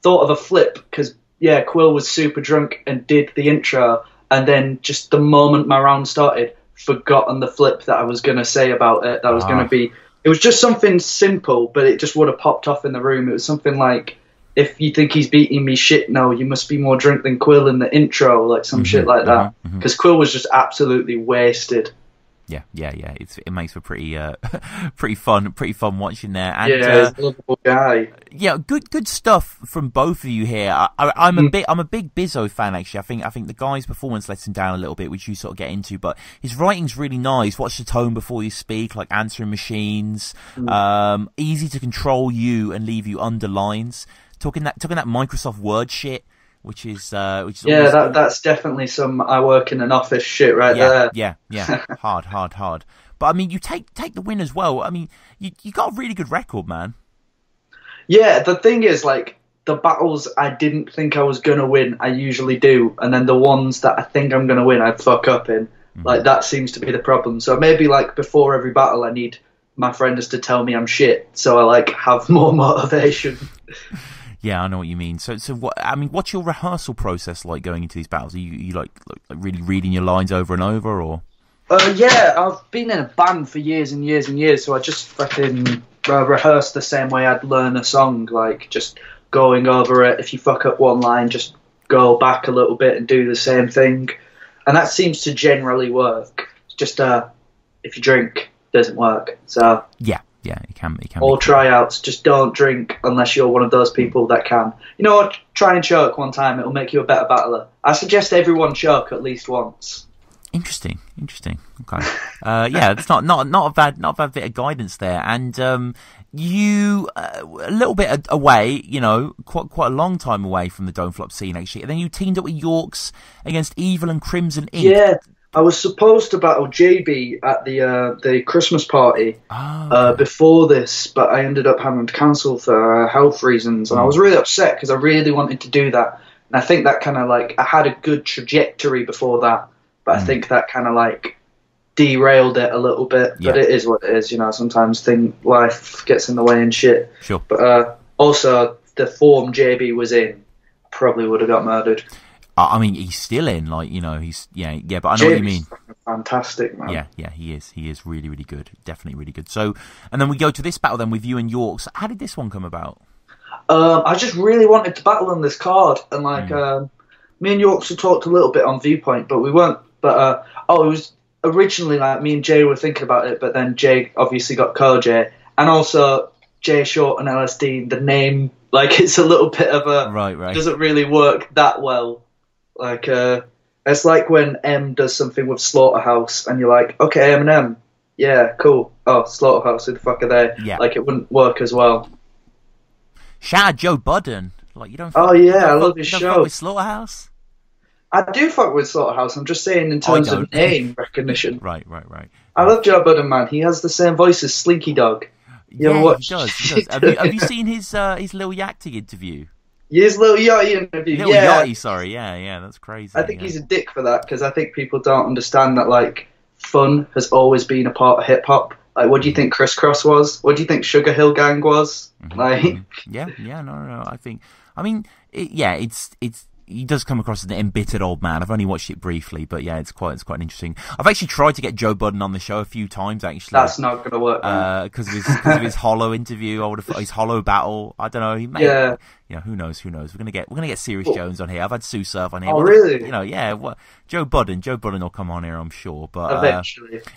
a flip, because, yeah, Quill was super drunk and did the intro, and then just the moment my round started, forgotten the flip that I was going to say about it. That was going to be... It was just something simple, but it just would have popped off in the room. It was something like... If you think he's beating me shit, no, you must be more drunk than Quill in the intro, like some shit like that. Because Quill was just absolutely wasted. Yeah. It makes for pretty fun watching there. And, yeah, he's a lovable guy. Yeah, good stuff from both of you here. I'm a big Bizzo fan actually. I think the guy's performance lets him down a little bit, which you sort of get into, but his writing's really nice. Watch the tone before you speak, like answering machines. Easy to control you and leave you under lines. Talking that Microsoft Word shit, which is that's definitely some I work in an office shit there. Yeah, hard. But I mean, you take the win as well. I mean, you got a really good record, man. Yeah, the thing is, like, the battles I didn't think I was gonna win, I usually do, and then the ones that I think I'm gonna win, I fuck up in. Like, that seems to be the problem. So maybe like before every battle, I need my friends to tell me I'm shit, so I like have more motivation. Yeah, I know what you mean. So what? I mean, what's your rehearsal process like going into these battles? Are you like really reading your lines over and over, or? Yeah, I've been in a band for years and years and years, so I just fucking rehearse the same way I'd learn a song, like just going over it. If you fuck up one line, just go back a little bit and do the same thing. and that seems to generally work. It's just if you drink, it doesn't work. So yeah, it can all be. tryouts, just don't drink unless you're one of those people that can. You know what? Try and choke one time; it'll make you a better battler. I suggest everyone choke at least once. Interesting. Okay. Yeah, it's not a bad bit of guidance there. And you a little bit away, you know, quite a long time away from the Don't Flop scene actually. And then you teamed up with Yorks against Evil and Crimson Ink. Yeah, I was supposed to battle JB at the Christmas party before this, but I ended up having to cancel for health reasons, and I was really upset because I really wanted to do that. And I think that kind of like I had a good trajectory before that. But I think that kind of like derailed it a little bit. But it is what it is, you know. Sometimes life gets in the way and shit. Sure. But also, the form JB was in, probably would have got murdered. I mean, he's still in, like, you know, he's but I know what you mean. Fantastic, man. Yeah, he is really, really good, definitely really good. So, and then we go to this battle then with you and Yorks. How did this one come about? I just really wanted to battle on this card, and like me and Yorks had talked a little bit on Viewpoint, but we weren't. But it was originally like me and Jay were thinking about it, but then Jay obviously got Koj, and also Jay Short and LSDean. The name, like, it's a little bit of a right. Doesn't really work that well. Like it's like when M does something with Slaughterhouse, and you're like, okay, M&M, yeah, cool. Oh, Slaughterhouse, who the fuck are they? Yeah. Like, it wouldn't work as well. Shout out Joe Budden. Like, you don't. Oh yeah, I love his show. Fuck with Slaughterhouse. I do fuck with Slaughterhouse. I'm just saying in terms of name recognition. Right. I love Joe Budden, man. He has the same voice as Slinky Dog. You ever watch? He does. Have you seen his Lil Yachty interview? His Lil Yachty interview. Lil Yachty, sorry. Yeah, that's crazy. I think he's a dick for that, because I think people don't understand that, like, fun has always been a part of hip hop. Like, what do you think Criss Cross was? What do you think Sugar Hill Gang was? Like, no. It's he does come across as an embittered old man. I've only watched it briefly, but yeah, it's quite interesting. I've actually tried to get Joe Budden on the show a few times, actually. That's not going to work. Because of his Hollow interview. I would have thought his Hollow battle. I don't know. He may. Yeah. You know, who knows? We're gonna get Sirius Jones on here. I've had Sue Surf on here. Oh, really? You know, yeah. Joe Budden will come on here, I'm sure. But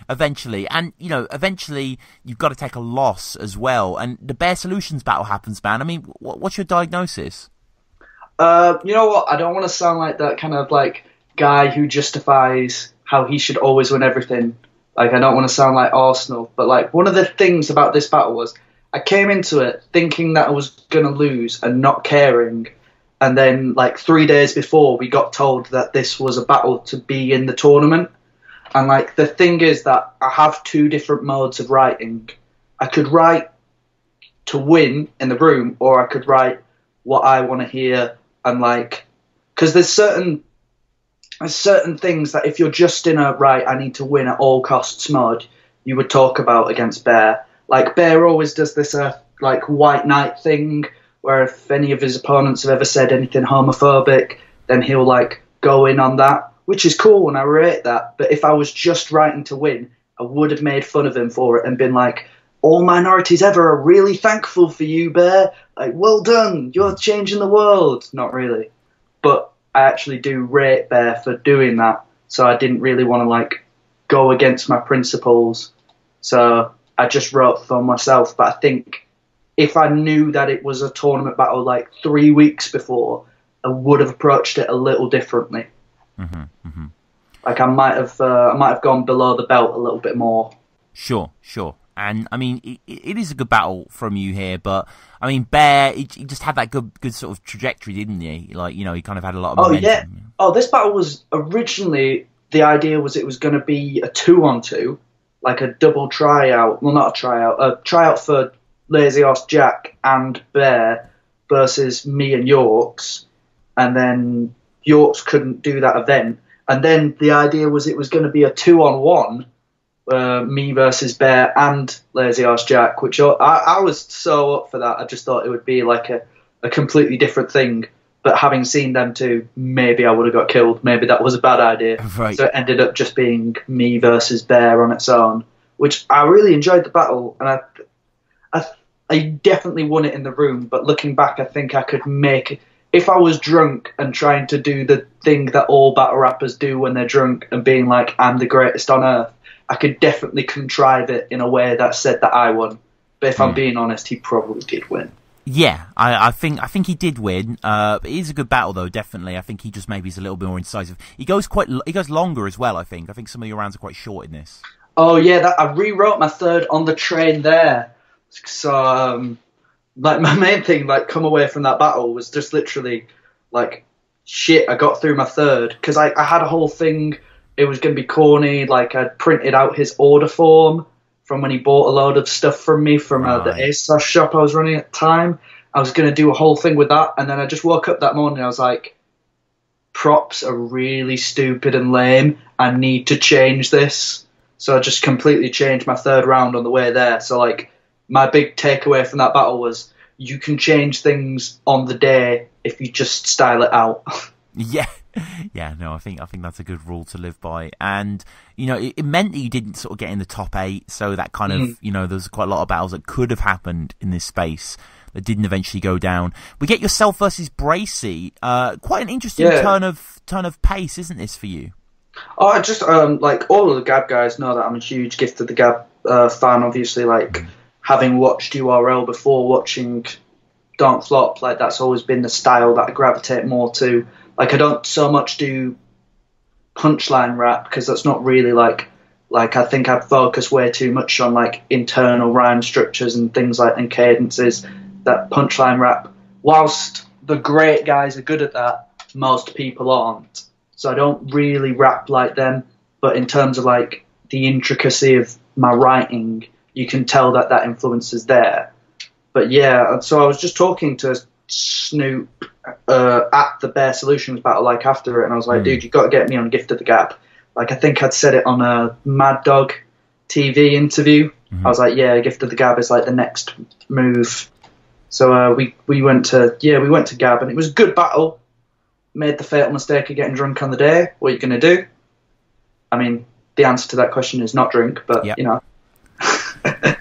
eventually, and you know, eventually you've got to take a loss as well. And the Bear Solutions battle happens, man. I mean, what's your diagnosis? You know what? I don't want to sound like that kind of like guy who justifies how he should always win everything. Like, I don't want to sound like Arsenal, but like one of the things about this battle was I came into it thinking that I was going to lose and not caring. And then like 3 days before we got told that this was a battle to be in the tournament. And like the thing is that I have two different modes of writing. I could write to win in the room, or I could write what I want to hear. And like, because there's certain things that if you're just in a right, I need to win at all costs mode, you would talk about against Bear. Like, Bear always does this like white knight thing, where if any of his opponents have ever said anything homophobic, then he'll like go in on that, which is cool and I rate that. But if I was just writing to win, I would have made fun of him for it and been like, all minorities ever are really thankful for you, Bear. Like, well done, you're changing the world. Not really. But I actually do rate Bear for doing that. So I didn't really want to, like, go against my principles. So I just wrote for myself. But I think if I knew that it was a tournament battle, like, 3 weeks before, I would have approached it a little differently. Like, I might have gone below the belt a little bit more. Sure. And I mean, it is a good battle from you here, but I mean, Bear, he just had that good sort of trajectory, didn't he? Like, you know, he kind of had a lot of momentum. Yeah. Oh, this battle was originally, the idea was it was going to be a 2-on-2, like a double tryout. Well, not a tryout for Lazy Horse Jack and Bear versus me and Yorks. And then Yorks couldn't do that event. And then the idea was it was going to be a 2-on-1. Me versus Bear and Lazy Horse Jack, which I was so up for that. I just thought it would be like a completely different thing. But having seen them two, maybe I would have got killed. Maybe that was a bad idea. Right. So it ended up just being me versus Bear on its own, which I really enjoyed the battle. And I definitely won it in the room. But looking back, I think I could make if I was drunk and trying to do the thing that all battle rappers do when they're drunk and being like, I'm the greatest on earth, I could definitely contrive it in a way that said that I won. But if I'm being honest, he probably did win. Yeah, I think he did win. It is a good battle though, definitely. I think he just maybe is a little bit more incisive. He goes longer as well. I think some of your rounds are quite short in this. Oh yeah, I rewrote my third on the train there. So like my main thing, like come away from that battle was just literally like shit. I got through my third because I had a whole thing. It was going to be corny. Like I'd printed out his order form from when he bought a load of stuff from me from the ASOS shop I was running at the time. I was going to do a whole thing with that, and then I just woke up that morning and I was like, props are really stupid and lame. I need to change this. So I just completely changed my third round on the way there. So like my big takeaway from that battle was you can change things on the day if you just style it out. Yeah, no, I think that's a good rule to live by. And, you know, it meant that you didn't sort of get in the top 8, so that kind of, you know, there's quite a lot of battles that could have happened in this space that didn't eventually go down. We get yourself versus Bracy. Quite an interesting turn of pace, isn't this, for you? Oh, I just, like, all of the Gab guys know that I'm a huge Gift of the Gab fan, obviously, like, having watched URL before watching Don't Flop, like, that's always been the style that I gravitate more to. Like, I don't so much do punchline rap because that's not really like I think I focus way too much on like internal rhyme structures and things like and cadences. That punchline rap, whilst the great guys are good at that, most people aren't. So I don't really rap like them. But in terms of like the intricacy of my writing, you can tell that influence is there. But yeah, so I was just talking to Snoop at the Bear Solutions battle, like after it, and I was like, dude, you got to get me on Gift of the Gab. Like I think I'd said it on a Mad Dog TV interview. I was like, yeah, Gift of the Gab is like the next move. So we went to Gab, and it was a good battle. Made the fatal mistake of getting drunk on the day. What are you going to do? I mean, the answer to that question is not drink, but you know.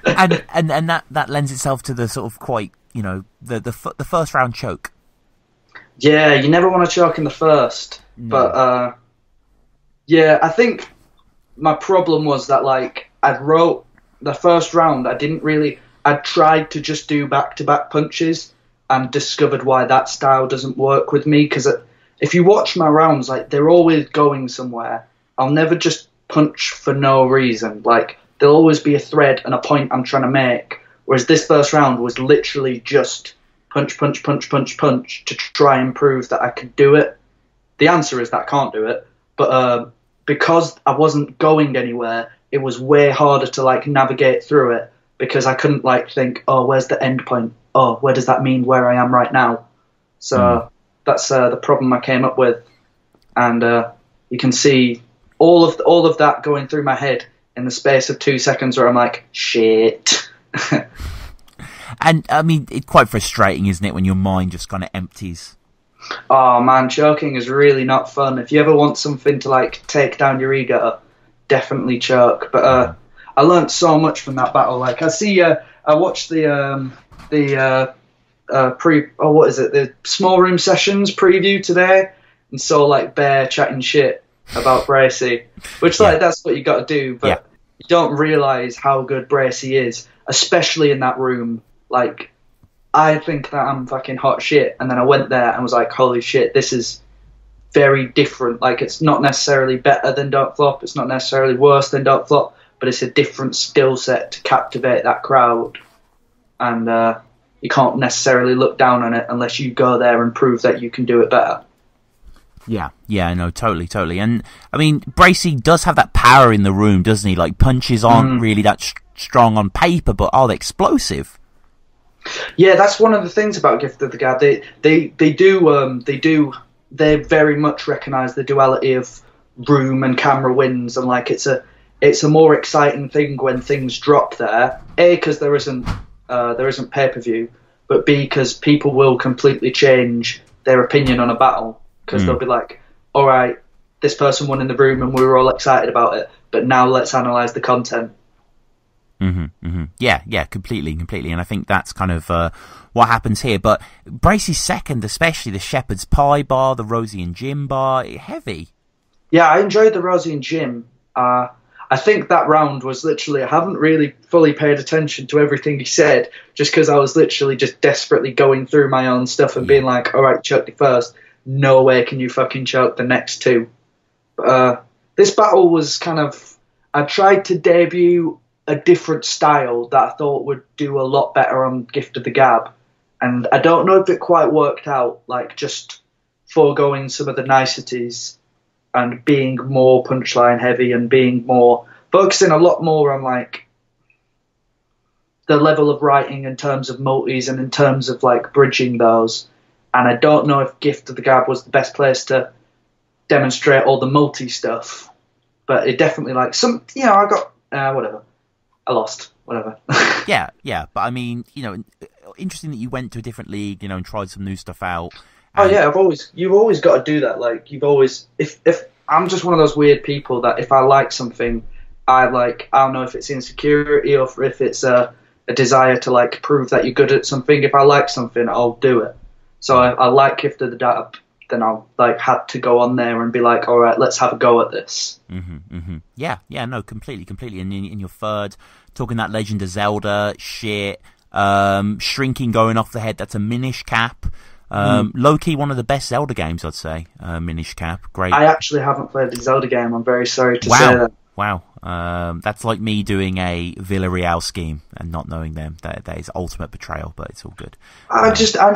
and that lends itself to the sort of quite, you know, the first round choke. Yeah, you never want to choke in the first. But, yeah, I think my problem was that, like, I wrote the first round, I tried to just do back-to-back punches and discovered why that style doesn't work with me. Because if you watch my rounds, like, they're always going somewhere. I'll never just punch for no reason. Like, there'll always be a thread and a point I'm trying to make. Whereas this first round was literally just punch, punch, punch, punch, punch to try and prove that I could do it. The answer is that I can't do it. But because I wasn't going anywhere, it was way harder to, like, navigate through it because I couldn't, like, think, oh, where's the end point? Oh, where does that mean where I am right now? So that's the problem I came up with. And you can see all of that going through my head in the space of 2 seconds where I'm like, shit. And, I mean, it's quite frustrating, isn't it, when your mind just kind of empties? Oh, man, choking is really not fun. If you ever want something to, like, take down your ego, definitely choke. But I learnt so much from that battle. Like, I watched the small room sessions preview today and saw, like, Bear chatting shit about Bracy, which, like, that's what you got to do, but you don't realise how good Bracy is, especially in that room. Like, I think that I'm fucking hot shit, and then I went there and was like, holy shit, this is very different. Like, it's not necessarily better than Don't Flop, it's not necessarily worse than Don't Flop, but it's a different skill set to captivate that crowd, and you can't necessarily look down on it unless you go there and prove that you can do it better. Yeah, no, totally. And, I mean, Bracy does have that power in the room, doesn't he? Like, punches aren't really that strong on paper, but are they explosive? Yeah, that's one of the things about Gift of the Gab. They very much recognise the duality of room and camera wins, and like it's a more exciting thing when things drop there. A, because there isn't pay-per-view, but B, because people will completely change their opinion on a battle because they'll be like, all right, this person won in the room and we were all excited about it, but now let's analyse the content. Yeah, completely. And I think that's kind of what happens here. But Bracy's second, especially the Shepherd's Pie bar, the Rosie and Jim bar, heavy. Yeah, I enjoyed the Rosie and Jim. I think that round was literally, I haven't really fully paid attention to everything he said, just because I was literally just desperately going through my own stuff and being like, all right, choke the first. No way can you fucking choke the next two. This battle was kind of, I tried to debut a different style that I thought would do a lot better on Gift of the Gab. And I don't know if it quite worked out, like just foregoing some of the niceties and being more punchline heavy and being more, focusing a lot more on like the level of writing in terms of multis and in terms of like bridging those. And I don't know if Gift of the Gab was the best place to demonstrate all the multi stuff, but it definitely like some, you know, I got, whatever. I lost, whatever. Yeah. But I mean, you know, interesting that you went to a different league, you know, and tried some new stuff out. Oh yeah, you've always got to do that. Like you've always, if I'm just one of those weird people that if I like something, I don't know if it's insecurity or if it's a desire to like prove that you're good at something. If I like something, I'll do it. So I like Gift of the Gab, then I'll like had to go on there and be like, all right, let's have a go at this. Yeah, no, completely. And in your third, talking that Legend of Zelda shit, Shrinking going off the head, that's a Minish Cap. Low-key one of the best Zelda games, I'd say. Minish Cap, great. I actually haven't played the Zelda game. I'm very sorry to say that. Wow. That's like me doing a Villarreal scheme and not knowing them. That is ultimate betrayal, but it's all good.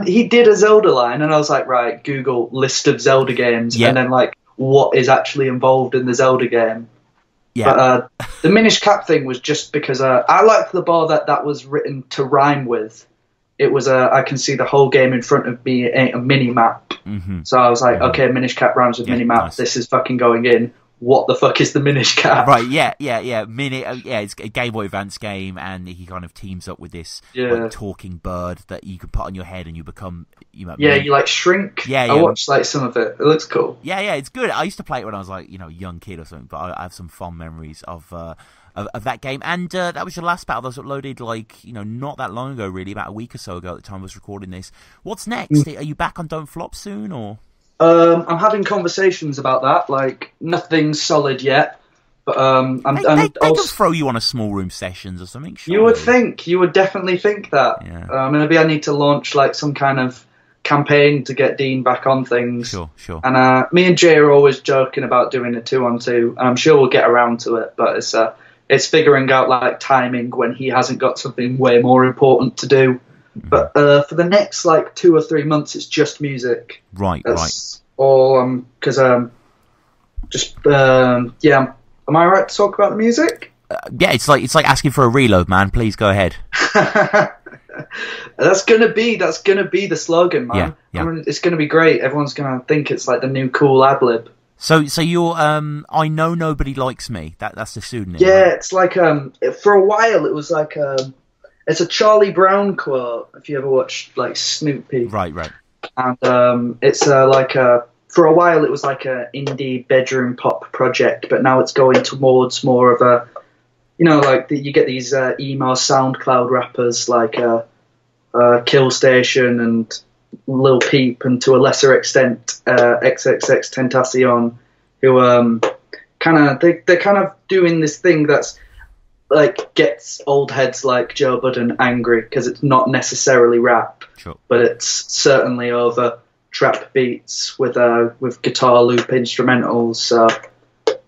He did a Zelda line, and I was like, right, Google list of Zelda games, and then like what is actually involved in the Zelda game. Yeah. But the Minish Cap thing was just because I liked the bar that was written to rhyme with. It was I can see the whole game in front of me, a mini map. So I was like, okay, Minish Cap rhymes with mini map. Nice. This is fucking going in. What the fuck is the Minish Cap? Right, yeah. It's a Game Boy Advance game, and he kind of teams up with this like, talking bird that you can put on your head, and you become you like shrink. I watched like some of it. It looks cool. Yeah, it's good. I used to play it when I was like a young kid or something, but I have some fond memories of that game. And that was your last battle that was uploaded like not that long ago, really, about a week or so ago at the time I was recording this. What's next? Are you back on Don't Flop soon, or? I'm having conversations about that. Like nothing solid yet, but they can throw you on a small room sessions or something. Surely. You would definitely think that. Yeah. Maybe I need to launch like some kind of campaign to get Dean back on things. Sure. And me and Jay are always joking about doing a 2-on-2, and I'm sure we'll get around to it. But it's figuring out like timing when he hasn't got something way more important to do. But for the next like 2 or 3 months, it's just music. Right. All because am I right to talk about the music? Yeah, it's like asking for a reload, man. Please go ahead. That's gonna be the slogan, man. Yeah. I mean, it's gonna be great. Everyone's gonna think it's like the new cool ad lib. So you're I know nobody likes me. That's the pseudonym. Yeah, right? It's like for a while it was like it's a Charlie Brown quote. If you ever watched like Snoopy, right. And it's for a while it was like a indie bedroom pop project, but now it's going towards more of a, you get these emo SoundCloud rappers like Kill Station and Lil Peep, and to a lesser extent XXX Tentacion, who they're kind of doing this thing that's like gets old heads like Joe Budden angry, because it's not necessarily rap, but it's certainly over trap beats with guitar loop instrumentals.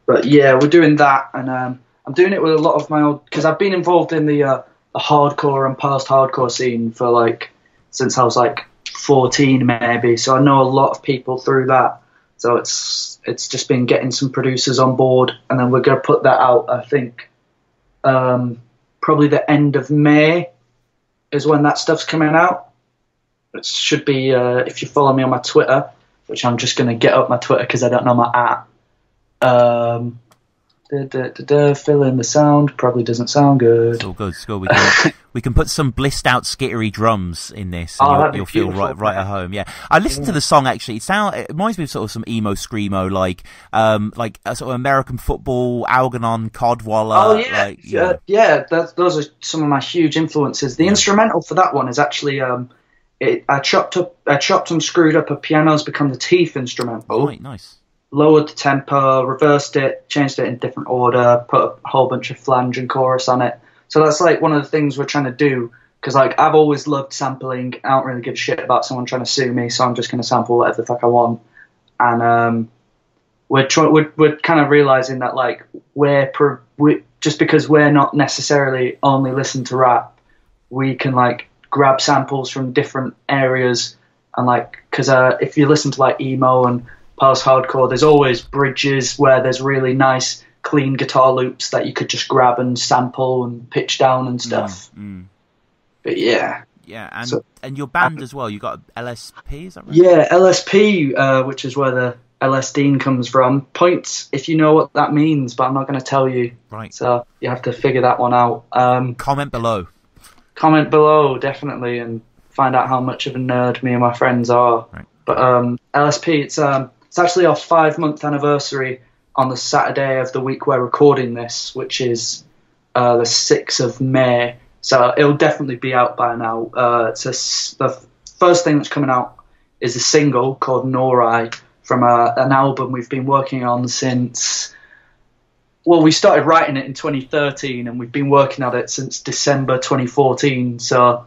But yeah, we're doing that, and I'm doing it with a lot of my old, because I've been involved in the hardcore and post-hardcore scene for like since I was like 14 maybe, so I know a lot of people through that. So it's just been getting some producers on board, and then we're going to put that out, I think. Probably the end of May is when that stuff's coming out. It should be, if you follow me on my Twitter, which I'm just going to get up my Twitter because I don't know my Fill in the sound. Probably doesn't sound good. It's all good. It's good. We can put some blissed out skittery drums in this, and you'll feel right at home. Yeah, I listened to the song actually. It reminds me of sort of some emo screamo, like a sort of American football, Algernon, Codwaller. Oh yeah, those are some of my huge influences. The instrumental for that one is actually I chopped and screwed up a piano's become the teeth instrumental. Right, nice. Lowered the tempo, reversed it, changed it in different order, put a whole bunch of flange and chorus on it. So that's like one of the things we're trying to do, because like I've always loved sampling. I don't really give a shit about someone trying to sue me, so I'm just going to sample whatever the fuck I want. And we're kind of realizing that like we just because we're not necessarily only listen to rap, we can like grab samples from different areas, and like because if you listen to like emo and post-hardcore, there's always bridges where there's really nice clean guitar loops that you could just grab and sample and pitch down and stuff. But yeah, and your band as well, you got LSP, is that right? Yeah, LSP, which is where the LSDean comes from. Points if you know what that means, but I'm not going to tell you, right, so you have to figure that one out. Comment below, definitely, and find out how much of a nerd me and my friends are. Right. But LSP, it's actually our 5-month anniversary on the Saturday of the week we're recording this, which is the 6th of May. So it'll definitely be out by now. The first thing that's coming out is a single called Norai from an album we've been working on since... Well, we started writing it in 2013, and we've been working at it since December 2014. So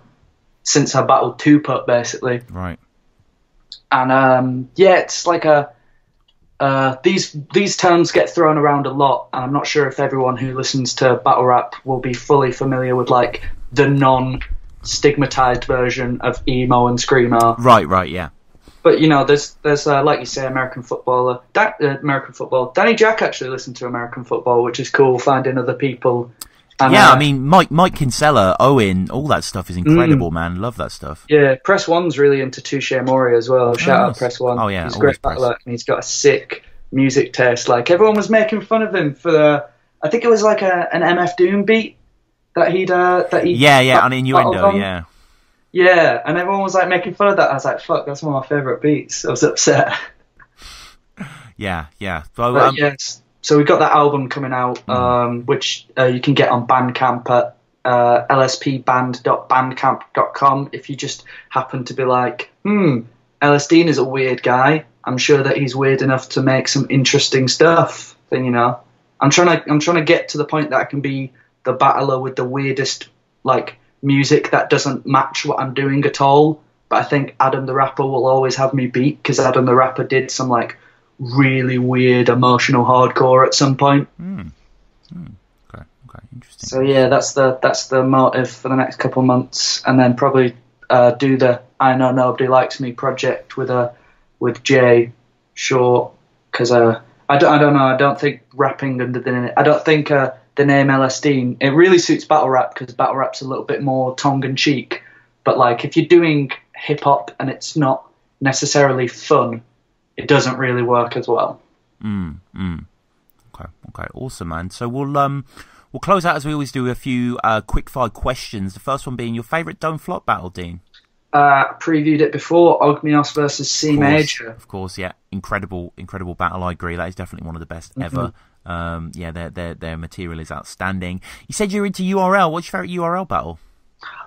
since I battled Tupac, basically. Right. And it's like these terms get thrown around a lot, and I'm not sure if everyone who listens to battle rap will be fully familiar with like the non-stigmatized version of emo and screamo. Right, yeah. But you know, there's like you say, American football. Danny Jack actually listened to American football, which is cool. Finding other people. And, I mean, Mike Kinsella, Owen, all that stuff is incredible, man. Love that stuff. Yeah, Press One's really into Touche Mori as well. Shout out Press One. Oh yeah, he's a great battler, and he's got a sick music taste. Like everyone was making fun of him for I think it was like an MF Doom beat that he on Innuendo, on. Yeah, and everyone was like making fun of that. I was like, fuck, that's one of my favourite beats. I was upset. Yeah. So we've got that album coming out, which you can get on Bandcamp at lspband.bandcamp.com. If you just happen to be like, LSDean is a weird guy, I'm sure that he's weird enough to make some interesting stuff. Then you know, I'm trying to get to the point that I can be the battler with the weirdest like music that doesn't match what I'm doing at all. But I think Adam the Rapper will always have me beat, because Adam the Rapper did some like really weird emotional hardcore at some point. Okay, interesting. So yeah, that's the motive for the next couple of months, and then probably do the I Know Nobody Likes Me project with Jay Short, because I don't know, I don't think rapping under the name, I don't think the name LSDean, it really suits battle rap, because battle rap's a little bit more tongue in cheek. But like if you're doing hip hop and it's not necessarily fun, it doesn't really work as well. Okay, awesome, man. So we'll close out as we always do with a few quick-fire questions. The first one being your favourite Don't Flop battle, Dean. Previewed it before, Ogmios versus C Major. Of course, yeah. Incredible battle, I agree. That is definitely one of the best ever. Their material is outstanding. You said you're into URL. What's your favourite URL battle?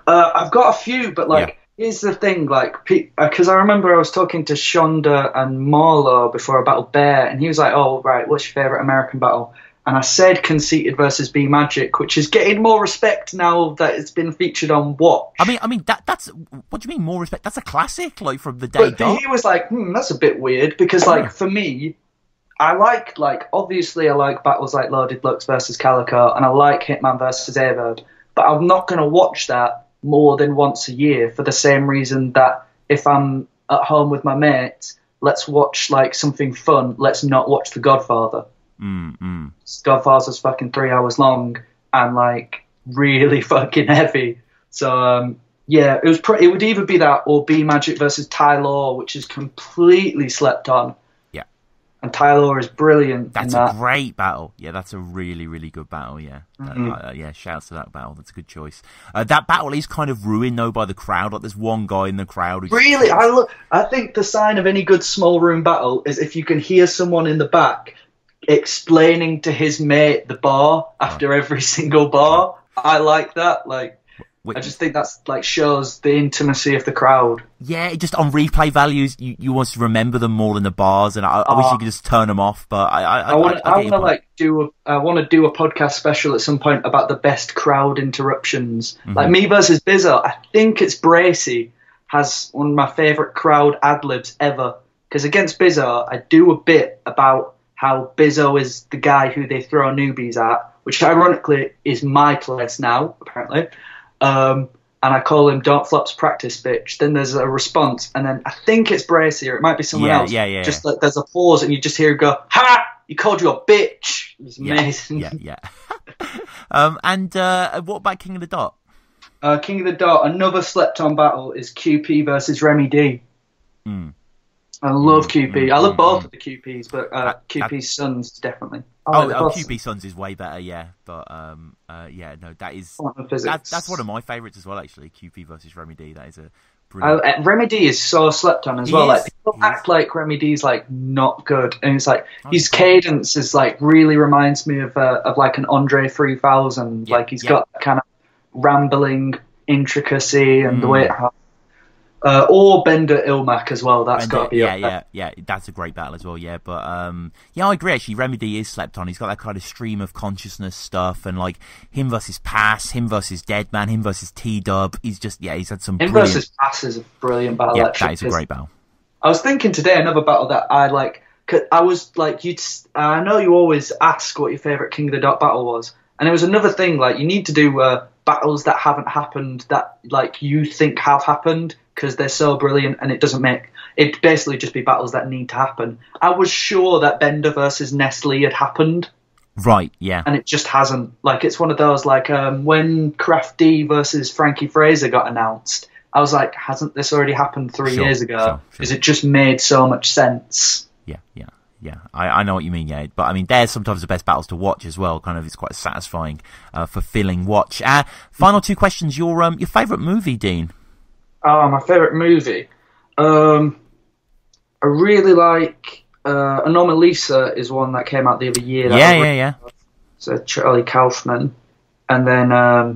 I've got a few, but here's the thing, because I remember I was talking to Shonda and Marlo before I battled Bear, and he was like, "Oh, right, what's your favourite American battle?" And I said Conceited versus B Magic, which is getting more respect now that it's been featured on Watch. I mean that's what do you mean more respect? That's a classic, like from the day. But he was like, that's a bit weird, because for me, I like obviously I like battles like Loaded Lux versus Calico, and I like Hitman versus Averb, but I'm not going to watch that more than once a year for the same reason that if I'm at home with my mates, let's watch like something fun. Let's not watch The Godfather. Godfather's fucking 3 hours long and like really fucking heavy. So it would either be that or B Magic versus Ty Law, which is completely slept on. Yeah. and Tyler is brilliant. That's a great battle. Yeah, that's a really, really good battle. Yeah, Mm-hmm. shouts to that battle. That's a good choice. That battle is kind of ruined though by the crowd. Like, there's one guy in the crowd who Really, I think the sign of any good small room battle is if you can hear someone in the back explaining to his mate the bar after every single bar. I like that. Like, I just think that's like shows the intimacy of the crowd. Yeah, it just on replay values, you want to remember them more than the bars, and I wish you could just turn them off. But I want to do a podcast special at some point about the best crowd interruptions. Mm-hmm. Like me versus Bizzo, I think it's Bracy has one of my favourite crowd ad libs ever. Because against Bizzo, I do a bit about how Bizzo is the guy who they throw newbies at, which ironically is my place now, apparently. And I call him Don't Flop's practice bitch. Then there's a response, and then I think it's Bracy, or it might be someone else. Yeah. Just like there's a pause, and you just hear him go, "Ha! He called you a bitch." It's amazing. Yeah. What about King of the Dot? King of the Dot, another slept-on battle is QP versus Remy D. I love QP. I love both of the QPs, but QP's Sons definitely. QP Sons is way better, yeah. But that is that's one of my favourites as well. Actually, QP versus Remy D. That is a brilliant. Remy D is so slept on as well. Like people act like Remy D is like not good, and it's like his cadence is like really reminds me of like an Andre 3000. Like he's got that kind of rambling intricacy and the way it has. Or Bender Ilmac as well. That's got to be up there. Yeah. That's a great battle as well. Yeah, but I agree. Actually, Remedy is slept on. He's got that kind of stream of consciousness stuff, and like him versus Pass, him versus Deadman, him versus T-Dub. He's had some. Him versus Pass is a brilliant battle. Yeah, that is a great battle. I was thinking today another battle that I like. I was like, I know you always ask what your favorite King of the Dot battle was, and it was another thing. Like you need to do battles that haven't happened that like you think have happened, because they're so brilliant, and it basically just be battles that need to happen. I was sure that Bender versus Nestle had happened. Right, yeah. And it just hasn't. Like, it's one of those, like, when Kraft D versus Frankie Fraser got announced, I was like, hasn't this already happened 3 years ago? Sure. Because it just made so much sense. Yeah. I know what you mean, yeah. But, I mean, they're sometimes the best battles to watch as well. Kind of, it's quite a satisfying, fulfilling watch. Final two questions. Your favourite movie, Dean? Oh, my favourite movie? I really like Anomalisa is one that came out the other year. Yeah. It's Charlie Kaufman. And then I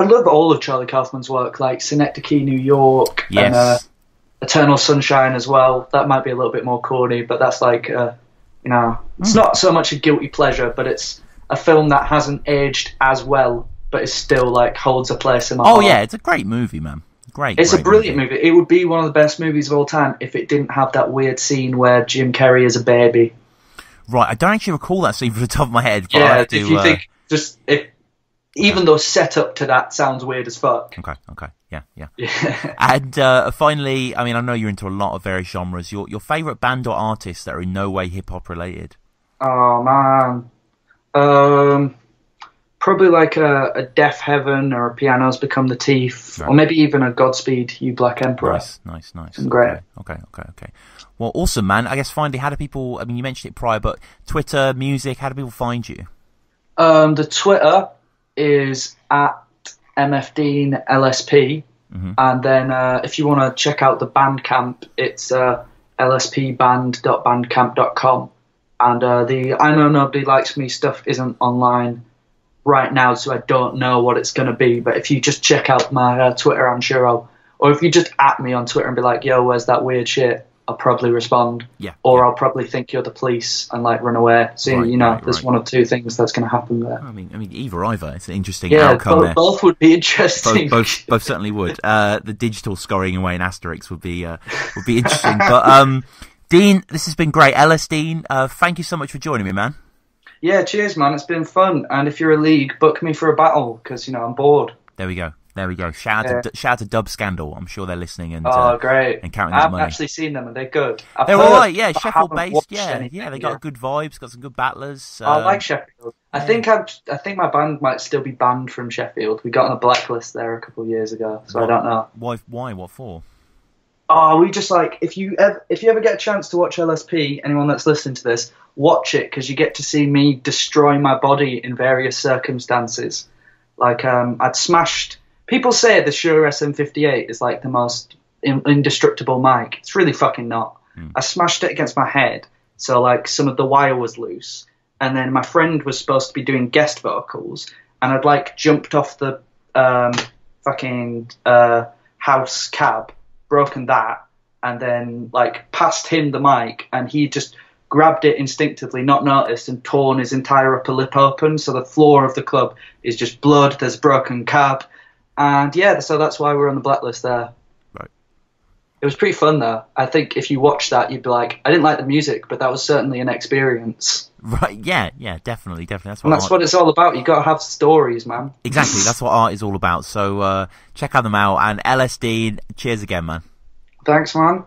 love all of Charlie Kaufman's work, like Synecdoche, New York, and Eternal Sunshine as well. That might be a little bit more corny, but that's like, it's not so much a guilty pleasure, but it's a film that hasn't aged as well, but it still like holds a place in my heart. Oh yeah, it's a great movie, man. It's a brilliant movie. It would be one of the best movies of all time if it didn't have that weird scene where Jim Carrey is a baby. Right, I don't actually recall that scene from the top of my head. But if you think even though setup to that sounds weird as fuck. Okay, yeah. And finally, I mean, I know you're into a lot of various genres. Your favourite band or artists that are in no way hip hop related? Oh man, probably like a Deaf Heaven or a Piano's Become the Thief, or maybe even a Godspeed You Black Emperor. Nice. Great. Okay. Well, awesome, man. I guess finally, how do people? I mean, you mentioned it prior, but Twitter, music. How do people find you? The Twitter is at MFDean LSP, and then if you want to check out the Bandcamp, it's lspband.bandcamp.com. And I Know Nobody Likes Me stuff isn't online right now, so I don't know what it's going to be. But if you just check out my Twitter, I'm sure or if you just at me on Twitter and be like, yo, where's that weird shit? I'll probably respond. I'll probably think you're the police and like run away. So there's one of two things that's going to happen there. I mean, either. It's an interesting outcome there. Both would be interesting. Both certainly would. The digital scurrying away in Asterix would be interesting. But Dean, this has been great. LSDean, thank you so much for joining me, man. Yeah, cheers, man. It's been fun. And if you're a league, book me for a battle because I'm bored. There we go. Shout out to Dub Scandal. I'm sure they're listening and great. And counting that money. I've actually seen them and they're good. They're all right. Yeah, Sheffield based. Yeah. They got good vibes. Got some good battlers. I like Sheffield. I think my band might still be banned from Sheffield. We got on a blacklist there a couple of years ago, so I don't know. Why? What for? Oh, we just like, if you ever get a chance to watch LSP, anyone that's listening to this, watch it, because you get to see me destroy my body in various circumstances. Like, I'd smashed. People say the Shure SM58 is like the most indestructible mic. It's really fucking not. I smashed it against my head, so like some of the wire was loose, and then my friend was supposed to be doing guest vocals, and I'd like jumped off the fucking house cab, broken that, and then like passed him the mic, and he just grabbed it instinctively, not noticed, and torn his entire upper lip open. So the floor of the club is just blood. There's broken cab, and yeah, so that's why we're on the blacklist there. Right. It was pretty fun though. I think if you watch that, you'd be like, I didn't like the music, but that was certainly an experience. Right? Yeah, definitely. That's what it's all about. You got to have stories, man. Exactly. That's what art is all about. So check out them out, and LSD. Cheers again, man. Thanks, man.